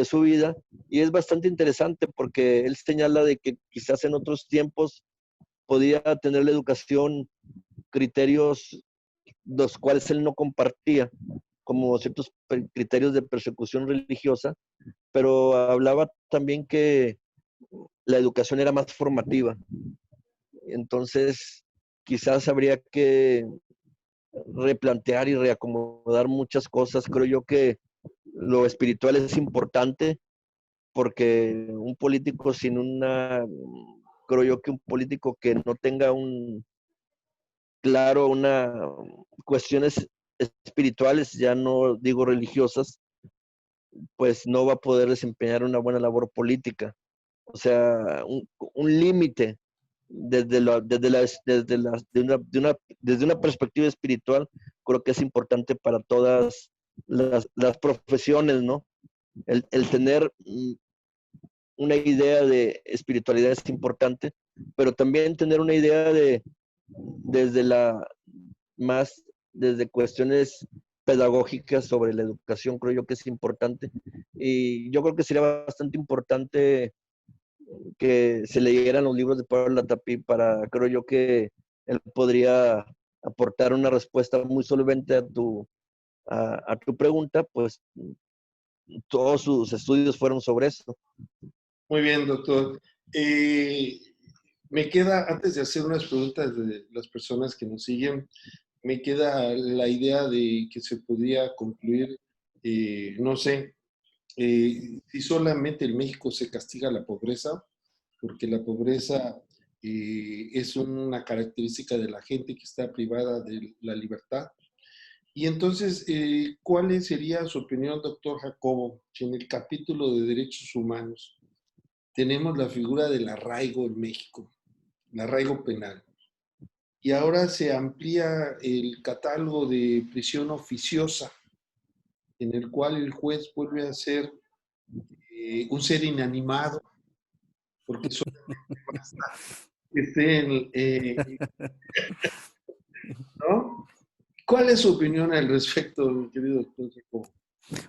su vida. Y es bastante interesante porque él señala de que quizás en otros tiempos podía tener la educación criterios los cuales él no compartía, como ciertos criterios de persecución religiosa, pero hablaba también que la educación era más formativa. Entonces, quizás habría que replantear y reacomodar muchas cosas. Creo yo que lo espiritual es importante, porque un político creo yo que un político que no tenga cuestiones espirituales, ya no digo religiosas, pues no va a poder desempeñar una buena labor política. O sea, un límite desde una perspectiva espiritual, creo que es importante para todas las profesiones, ¿no? El tener una idea de espiritualidad es importante, pero también tener una idea desde más desde cuestiones pedagógicas sobre la educación, creo yo que es importante. Y yo creo que sería bastante importante que se leyeran los libros de Pablo Tapí creo yo que él podría aportar una respuesta muy solvente a tu pregunta, pues todos sus estudios fueron sobre eso. Muy bien, doctor. Me queda, antes de hacer unas preguntas de las personas que nos siguen, me queda la idea de que se podría concluir, no sé, si solamente en México se castiga la pobreza, porque la pobreza es una característica de la gente que está privada de la libertad. Y entonces, ¿cuál sería su opinión, doctor Jacobo, si en el capítulo de derechos humanos tenemos la figura del arraigo en México? el arraigo penal. Y ahora se amplía el catálogo de prisión oficiosa, en el cual el juez vuelve a ser un ser inanimado, porque solamente basta que esté ¿no? ¿Cuál es su opinión al respecto, mi querido doctor Jacobo?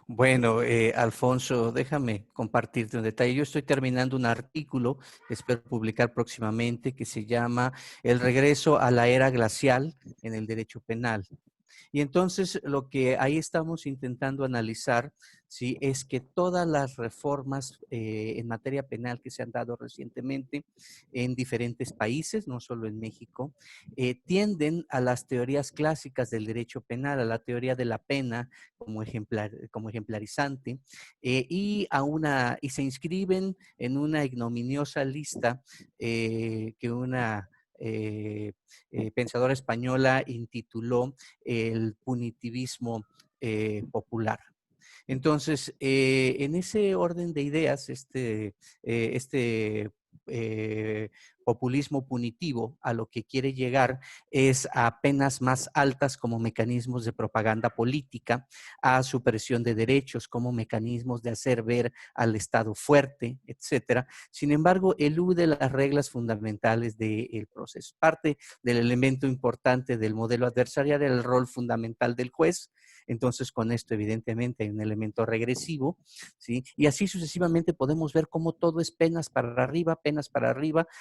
Bueno, Alfonso, déjame compartirte un detalle. Yo estoy terminando un artículo que espero publicar próximamente que se llama El regreso a la era glacial en el derecho penal. Y entonces lo que ahí estamos intentando analizar, ¿sí? Es que todas las reformas en materia penal que se han dado recientemente en diferentes países, no solo en México, tienden a las teorías clásicas del derecho penal, a la teoría de la pena como ejemplarizante, y se inscriben en una ignominiosa lista que una pensadora española intituló el punitivismo popular. Entonces, en ese orden de ideas, eh, populismo punitivo a lo que quiere llegar es a penas más altas como mecanismos de propaganda política, a supresión de derechos como mecanismos de hacer ver al Estado fuerte, etcétera. Sin embargo, elude las reglas fundamentales del proceso. Parte del elemento importante del modelo adversarial era el rol fundamental del juez. Entonces, con esto, evidentemente, hay un elemento regresivo, ¿sí? Y así sucesivamente podemos ver cómo todo es penas para arriba,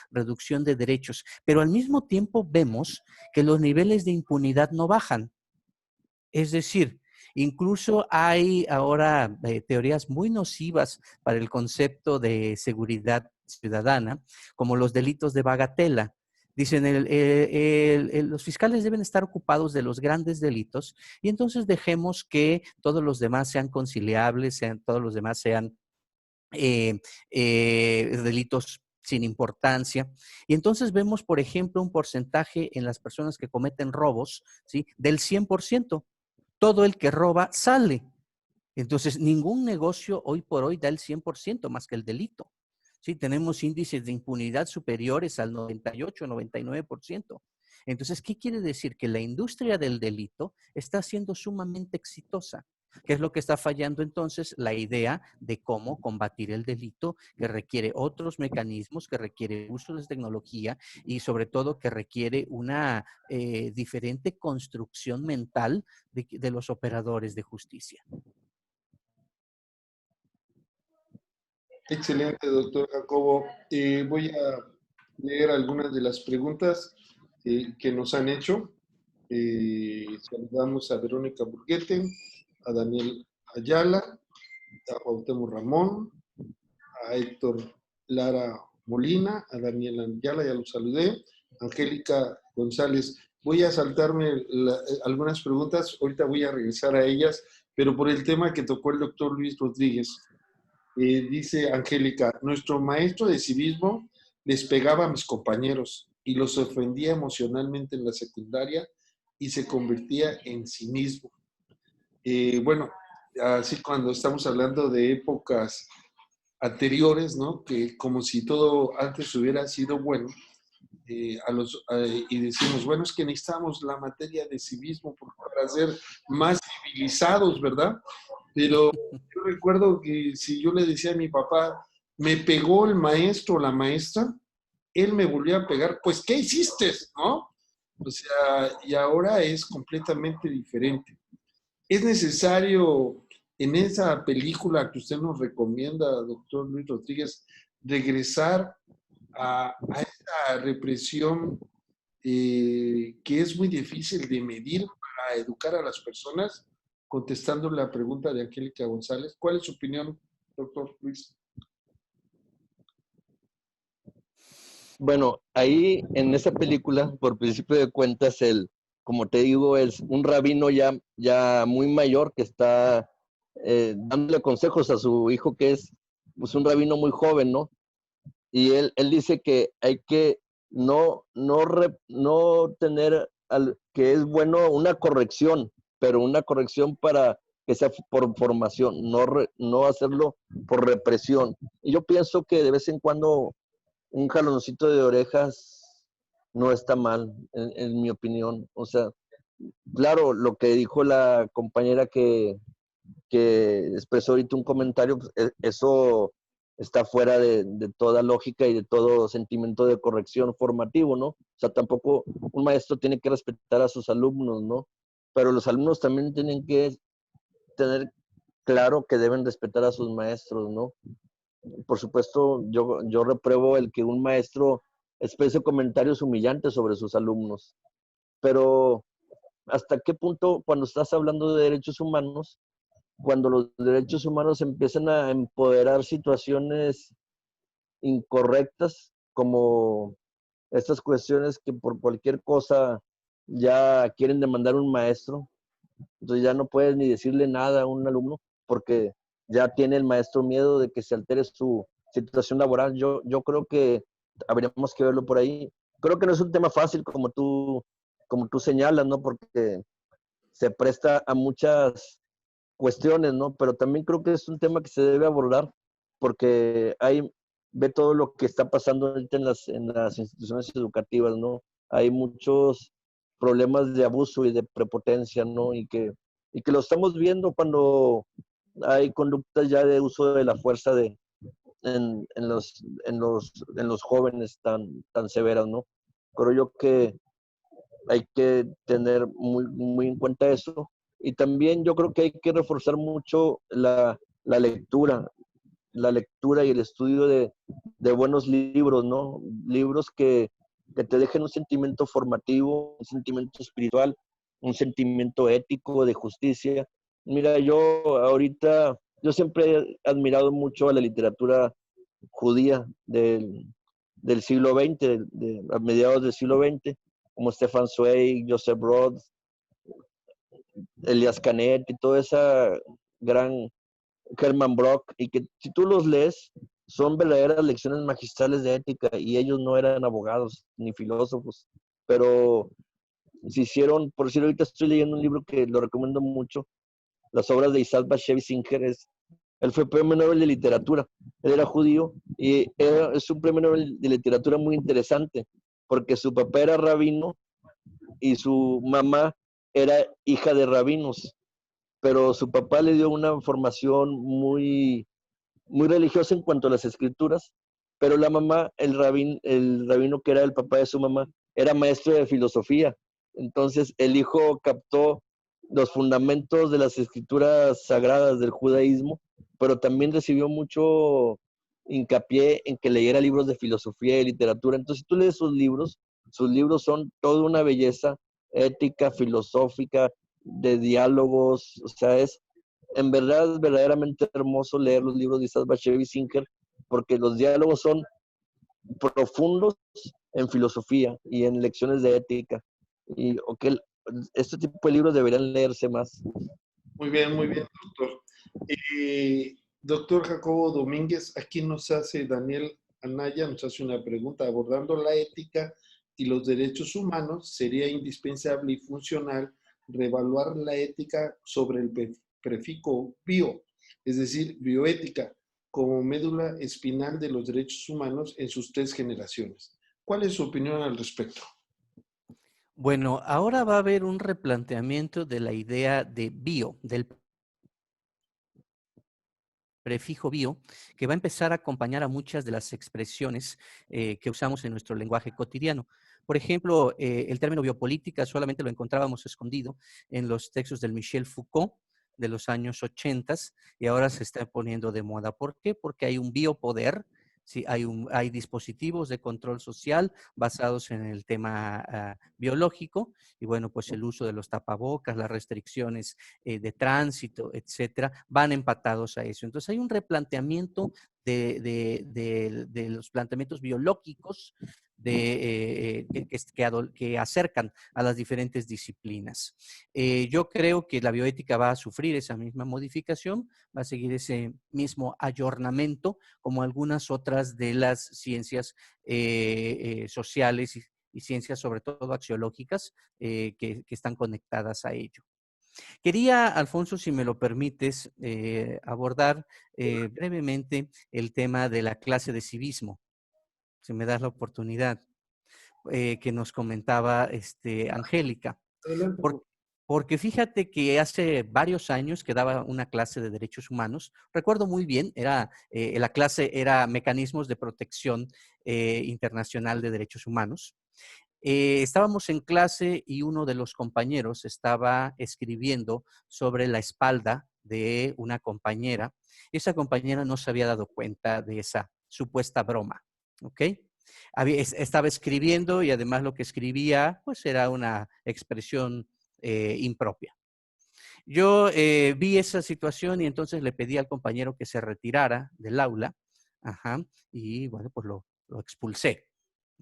reducción de derechos. Pero al mismo tiempo vemos que los niveles de impunidad no bajan. Es decir, incluso hay ahora teorías muy nocivas para el concepto de seguridad ciudadana, como los delitos de bagatela. Dicen, los fiscales deben estar ocupados de los grandes delitos y entonces dejemos que todos los demás sean conciliables, todos los demás sean delitos sin importancia. Y entonces vemos, por ejemplo, un porcentaje en las personas que cometen robos, ¿sí? Del 100%. Todo el que roba sale. Entonces, ningún negocio hoy por hoy da el 100% más que el delito. Sí, tenemos índices de impunidad superiores al 98, 99%. Entonces, ¿qué quiere decir? Que la industria del delito está siendo sumamente exitosa. ¿Qué es lo que está fallando entonces? La idea de cómo combatir el delito, que requiere otros mecanismos, que requiere uso de tecnología y sobre todo que requiere una diferente construcción mental de los operadores de justicia. Excelente, doctor Jacobo. Voy a leer algunas de las preguntas que nos han hecho. Saludamos a Verónica Burguete, a Daniel Ayala, a Cuauhtémoc Ramón, a Héctor Lara Molina, a Daniel Ayala, ya lo saludé, Angélica González. Voy a saltarme algunas preguntas, ahorita voy a regresar a ellas, pero por el tema que tocó el doctor Luis Rodríguez. Dice Angélica, nuestro maestro de civismo les pegaba a mis compañeros y los ofendía emocionalmente en la secundaria y se convertía en cinismo. Bueno, así cuando estamos hablando de épocas anteriores, ¿no? Que como si todo antes hubiera sido bueno, y decimos, bueno, es que necesitamos la materia de civismo para ser más civilizados, ¿verdad? Pero yo recuerdo que si yo le decía a mi papá, me pegó el maestro o la maestra, él me volvió a pegar, pues, ¿qué hiciste? ¿No? O sea, y ahora es completamente diferente. Es necesario, en esa película que usted nos recomienda, doctor Luis Rodríguez, regresar a esa represión que es muy difícil de medir para educar a las personas, contestando la pregunta de Angélica González. ¿Cuál es su opinión, doctor Luis? Bueno, ahí en esa película, por principio de cuentas, como te digo, es un rabino ya muy mayor que está dándole consejos a su hijo, que es pues, un rabino muy joven, ¿no? Y él dice que hay que no tener, que es bueno una corrección, pero una corrección para que sea por formación, no hacerlo por represión. Y yo pienso que de vez en cuando un jaloncito de orejas no está mal, en mi opinión. O sea, claro, lo que dijo la compañera que expresó ahorita un comentario, pues, eso está fuera de toda lógica y de todo sentimiento de corrección formativo, ¿no? O sea, tampoco un maestro tiene que respetar a sus alumnos, ¿no? Pero los alumnos también tienen que tener claro que deben respetar a sus maestros, ¿no? Por supuesto, yo repruebo el que un maestro exprese comentarios humillantes sobre sus alumnos, pero ¿hasta qué punto cuando estás hablando de derechos humanos, cuando los derechos humanos empiezan a empoderar situaciones incorrectas, como estas cuestiones que por cualquier cosa ya quieren demandar a un maestro, entonces ya no puedes ni decirle nada a un alumno porque ya tiene el maestro miedo de que se altere su situación laboral? Yo creo que habríamos que verlo por ahí. Creo que no es un tema fácil como tú señalas, ¿no? Porque se presta a muchas cuestiones, ¿no? Pero también creo que es un tema que se debe abordar porque ve todo lo que está pasando ahorita en las instituciones educativas, ¿no? Hay muchos problemas de abuso y de prepotencia, ¿no? Y que lo estamos viendo cuando hay conductas ya de uso de la fuerza en los jóvenes tan severas, ¿no? Creo yo que hay que tener muy en cuenta eso. Y también yo creo que hay que reforzar mucho la la lectura y el estudio de buenos libros, ¿no? Libros que te dejen un sentimiento formativo, un sentimiento espiritual, un sentimiento ético de justicia. Mira, yo siempre he admirado mucho a la literatura judía del siglo XX, a mediados del siglo XX, como Stefan Zweig, Joseph Roth, Elias Canet y toda esa gran Hermann Brock, y que si tú los lees, son verdaderas lecciones magistrales de ética, y ellos no eran abogados ni filósofos, pero se hicieron, por decir, ahorita estoy leyendo un libro que lo recomiendo mucho, las obras de Isaac Bashevis Singer. Él fue premio Nobel de literatura, él era judío, y es un premio Nobel de literatura muy interesante, porque su papá era rabino y su mamá era hija de rabinos, pero su papá le dio una formación muy religiosa en cuanto a las escrituras, pero la mamá, el rabino que era el papá de su mamá, era maestro de filosofía. Entonces el hijo captó los fundamentos de las escrituras sagradas del judaísmo, pero también recibió mucho hincapié en que leyera libros de filosofía y literatura. Entonces, si tú lees sus libros son toda una belleza ética, filosófica, de diálogos. O sea, en verdad, es verdaderamente hermoso leer los libros de Isaac Bashevis Singer, porque los diálogos son profundos en filosofía y en lecciones de ética. Y este tipo de libros deberían leerse más. Muy bien, doctor. Doctor Jacobo Domínguez, aquí nos hace Daniel Anaya, nos hace una pregunta. Abordando la ética y los derechos humanos, sería indispensable y funcional reevaluar la ética sobre el prefijo bio, es decir, bioética, como médula espinal de los derechos humanos en sus 3 generaciones. ¿Cuál es su opinión al respecto? Bueno, ahora va a haber un replanteamiento de la idea de bio, del prefijo bio, que va a empezar a acompañar a muchas de las expresiones que usamos en nuestro lenguaje cotidiano. Por ejemplo, el término biopolítica solamente lo encontrábamos escondido en los textos del Michel Foucault de los años 80 y ahora se está poniendo de moda. ¿Por qué? Porque hay un biopoder, sí, hay dispositivos de control social basados en el tema biológico y bueno, pues el uso de los tapabocas, las restricciones de tránsito, etcétera, van empatados a eso. Entonces hay un replanteamiento de los planteamientos biológicos que acercan a las diferentes disciplinas. Yo creo que la bioética va a sufrir esa misma modificación, va a seguir ese mismo ayornamiento como algunas otras de las ciencias sociales y ciencias sobre todo axiológicas que están conectadas a ello. Quería, Alfonso, si me lo permites, abordar brevemente el tema de la clase de civismo, si me das la oportunidad. que nos comentaba Angélica. Adelante. Porque fíjate que hace varios años que daba una clase de derechos humanos, recuerdo muy bien, la clase era Mecanismos de Protección Internacional de Derechos Humanos. Estábamos en clase y uno de los compañeros estaba escribiendo sobre la espalda de una compañera. Esa compañera no se había dado cuenta de esa supuesta broma, ¿ok? Estaba escribiendo y además lo que escribía pues era una expresión impropia. Yo vi esa situación y entonces le pedí al compañero que se retirara del aula, ajá, y bueno, pues lo expulsé,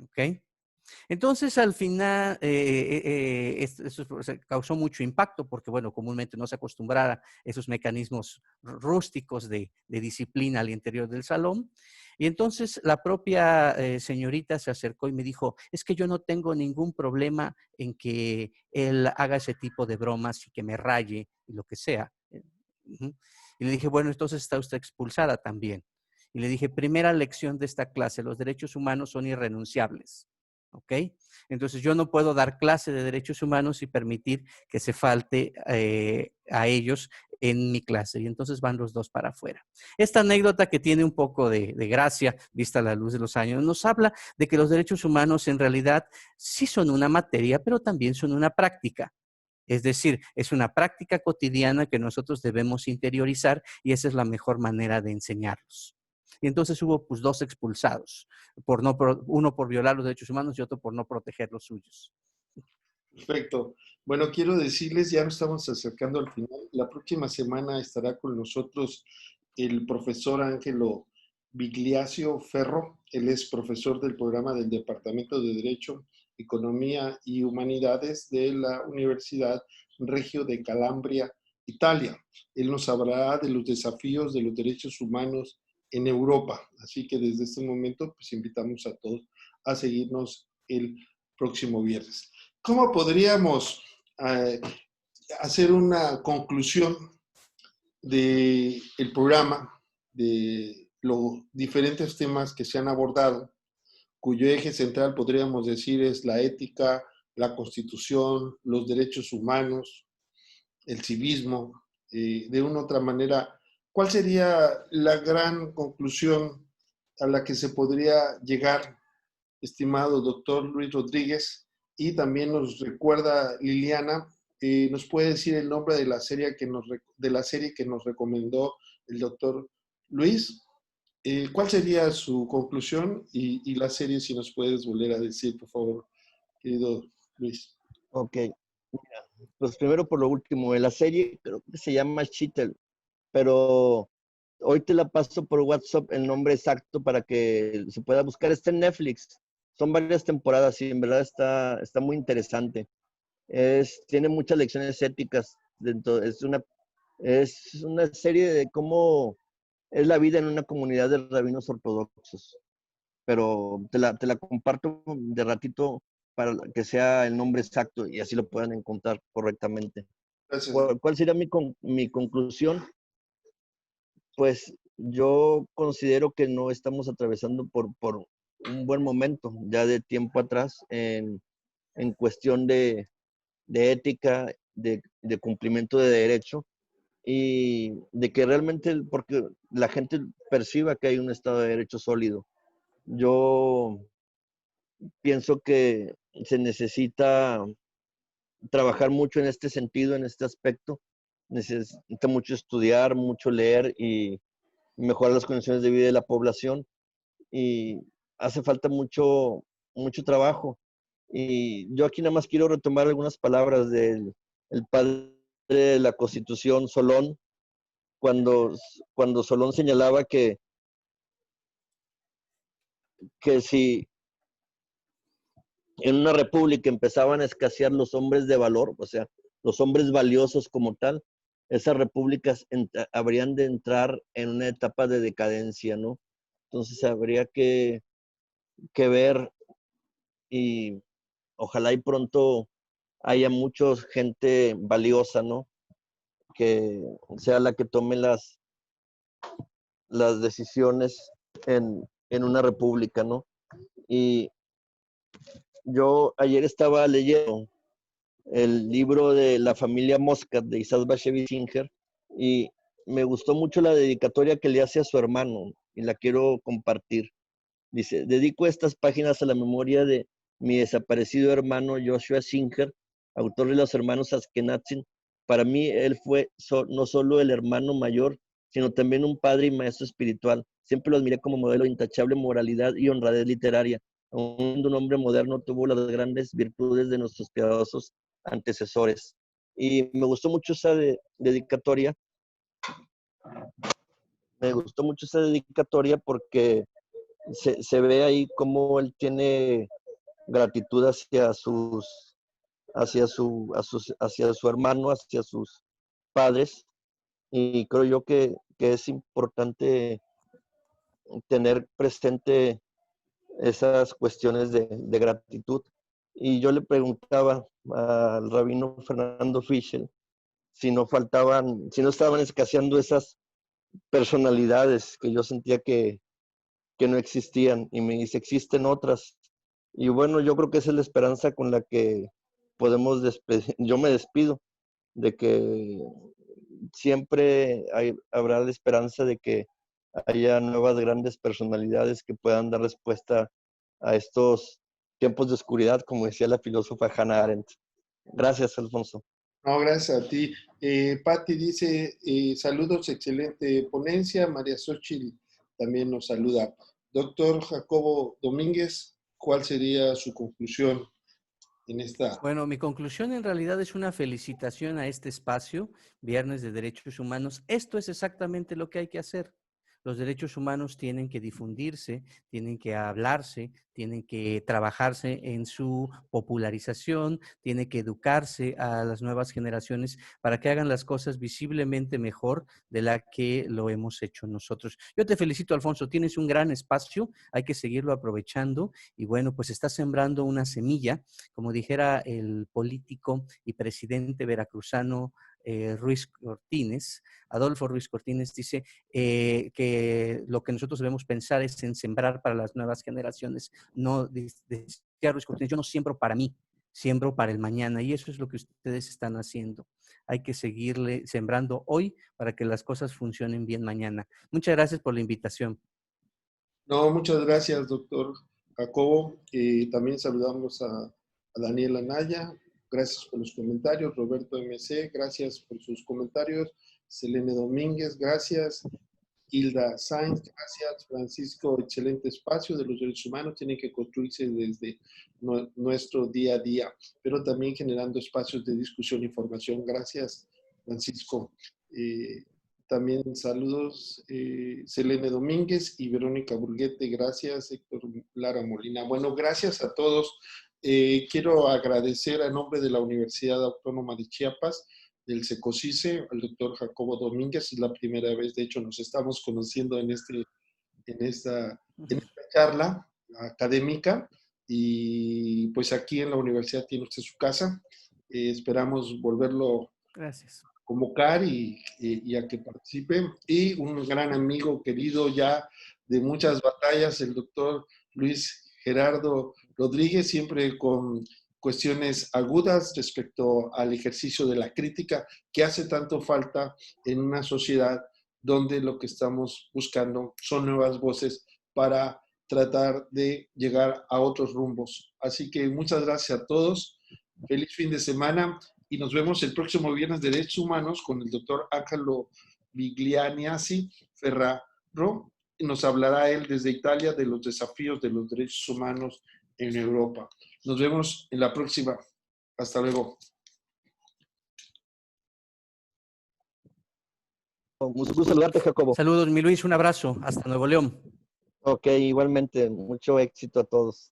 ¿ok? Entonces, al final, eso causó mucho impacto porque, bueno, comúnmente no se acostumbrara a esos mecanismos rústicos de disciplina al interior del salón. Y entonces la propia señorita se acercó y me dijo, es que yo no tengo ningún problema en que él haga ese tipo de bromas y que me raye y lo que sea. Ujú. Y le dije, bueno, entonces está usted expulsada también. Y le dije, primera lección de esta clase, los derechos humanos son irrenunciables. ¿Ok? Entonces yo no puedo dar clase de derechos humanos y permitir que se falte a ellos en mi clase. Y entonces van los dos para afuera. Esta anécdota que tiene un poco de gracia, vista a la luz de los años, nos habla de que los derechos humanos en realidad sí son una materia, pero también son una práctica. Es decir, es una práctica cotidiana que nosotros debemos interiorizar y esa es la mejor manera de enseñarlos. Y entonces hubo pues dos expulsados, uno por violar los derechos humanos y otro por no proteger los suyos. Perfecto. Bueno, quiero decirles, ya nos estamos acercando al final. La próxima semana estará con nosotros el profesor Ángelo Bigliasio Ferro. Él es profesor del programa del Departamento de Derecho, Economía y Humanidades de la Universidad Regio de Calabria, Italia. Él nos hablará de los desafíos de los derechos humanos en Europa. Así que desde este momento, pues invitamos a todos a seguirnos el próximo viernes. ¿Cómo podríamos eh, hacer una conclusión del programa, de los diferentes temas que se han abordado, cuyo eje central podríamos decir es la ética, la constitución, los derechos humanos, el civismo? De una u otra manera, ¿cuál sería la gran conclusión a la que se podría llegar, estimado doctor Luis Rodríguez? Y también nos recuerda Liliana, nos puede decir el nombre de la serie que nos recomendó el doctor Luis. ¿Cuál sería su conclusión y la serie, si nos puedes volver a decir, por favor, querido Luis? Ok. Mira, pues primero por lo último, la serie creo que se llama Cheater, pero hoy te la paso por WhatsApp el nombre exacto para que se pueda buscar. Está en Netflix. Son varias temporadas y en verdad está muy interesante. Tiene muchas lecciones éticas dentro. Es una serie de cómo es la vida en una comunidad de rabinos ortodoxos. Pero te la comparto de ratito para que sea el nombre exacto y así lo puedan encontrar correctamente. Gracias. ¿Cuál sería mi conclusión? Pues yo considero que no estamos atravesando por un buen momento ya de tiempo atrás en cuestión de ética, de cumplimiento de derecho y de que realmente, porque la gente perciba que hay un Estado de Derecho sólido. Yo pienso que se necesita trabajar mucho en este sentido, en este aspecto. Necesita mucho estudiar, mucho leer y mejorar las condiciones de vida de la población. Y hace falta mucho trabajo. Y yo aquí nada más quiero retomar algunas palabras del el padre de la Constitución, Solón, cuando Solón señalaba que si en una república empezaban a escasear los hombres de valor, o sea, los hombres valiosos como tal, esas repúblicas habrían de entrar en una etapa de decadencia, ¿no? Entonces habría que ver y ojalá y pronto haya mucha gente valiosa, ¿no? Que sea la que tome las decisiones en una república, ¿no? Y yo ayer estaba leyendo el libro de la familia Moscat de Isaac Bashevis Singer y me gustó mucho la dedicatoria que le hace a su hermano y la quiero compartir. Dice, dedico estas páginas a la memoria de mi desaparecido hermano Joshua Singer, autor de Los Hermanos Askenazin. Para mí, él fue no solo el hermano mayor, sino también un padre y maestro espiritual. Siempre lo admiré como modelo de intachable moralidad y honradez literaria. Aún siendo un hombre moderno, tuvo las grandes virtudes de nuestros piadosos antecesores. Y me gustó mucho esa dedicatoria. Me gustó mucho esa dedicatoria porque se ve ahí cómo él tiene gratitud hacia su hermano, hacia sus padres, y creo yo que es importante tener presente esas cuestiones de gratitud. Y yo le preguntaba al rabino Fernando Fischel si no estaban escaseando esas personalidades que yo sentía que no existían, y me dice, existen otras. Y bueno, yo creo que esa es la esperanza con la que podemos yo me despido, de que siempre habrá la esperanza de que haya nuevas grandes personalidades que puedan dar respuesta a estos tiempos de oscuridad, como decía la filósofa Hannah Arendt. Gracias, Alfonso. No, gracias a ti. Patti dice, saludos, excelente ponencia. María Xochitl también nos saluda. Doctor Jacobo Domínguez, ¿cuál sería su conclusión en esta? Bueno, mi conclusión en realidad es una felicitación a este espacio, Viernes de Derechos Humanos. Esto es exactamente lo que hay que hacer. Los derechos humanos tienen que difundirse, tienen que hablarse, tienen que trabajarse en su popularización, tiene que educarse a las nuevas generaciones para que hagan las cosas visiblemente mejor de la que lo hemos hecho nosotros. Yo te felicito, Alfonso, tienes un gran espacio, hay que seguirlo aprovechando y bueno, pues estás sembrando una semilla, como dijera el político y presidente veracruzano Ruiz Cortines, Adolfo Ruiz Cortines dice que lo que nosotros debemos pensar es en sembrar para las nuevas generaciones. No, decía Ruiz Cortines, yo no siembro para mí, siembro para el mañana, y eso es lo que ustedes están haciendo. Hay que seguirle sembrando hoy para que las cosas funcionen bien mañana. Muchas gracias por la invitación. No, muchas gracias, doctor Jacobo. También saludamos a Daniel Anaya. Gracias por los comentarios. Roberto MC, gracias por sus comentarios. Selene Domínguez, gracias. Hilda Sainz, gracias. Francisco, excelente espacio de los derechos humanos. Tienen que construirse desde nuestro día a día, pero también generando espacios de discusión y formación. Gracias, Francisco. También saludos, Selene Domínguez y Verónica Burguete, gracias, Héctor Lara Molina. Bueno, gracias a todos. Quiero agradecer a nombre de la Universidad Autónoma de Chiapas, del SECOCICE, al doctor Jacobo Domínguez. Es la primera vez, de hecho, nos estamos conociendo en esta charla académica, y pues aquí en la universidad tiene usted su casa. Esperamos volverlo Gracias. Convocar y a que participe. Y un gran amigo querido ya de muchas batallas, el doctor Luis Gerardo Rodríguez, siempre con cuestiones agudas respecto al ejercicio de la crítica que hace tanto falta en una sociedad donde lo que estamos buscando son nuevas voces para tratar de llegar a otros rumbos. Así que muchas gracias a todos. Feliz fin de semana. Y nos vemos el próximo viernes de Derechos Humanos con el doctor Ángelo Viglianiasi Ferraro. Y nos hablará él desde Italia de los desafíos de los derechos humanos en Europa. Nos vemos en la próxima. Hasta luego. Un gusto saludarte, Jacobo. Saludos, mi Luis, un abrazo. Hasta Nuevo León. Ok, igualmente, mucho éxito a todos.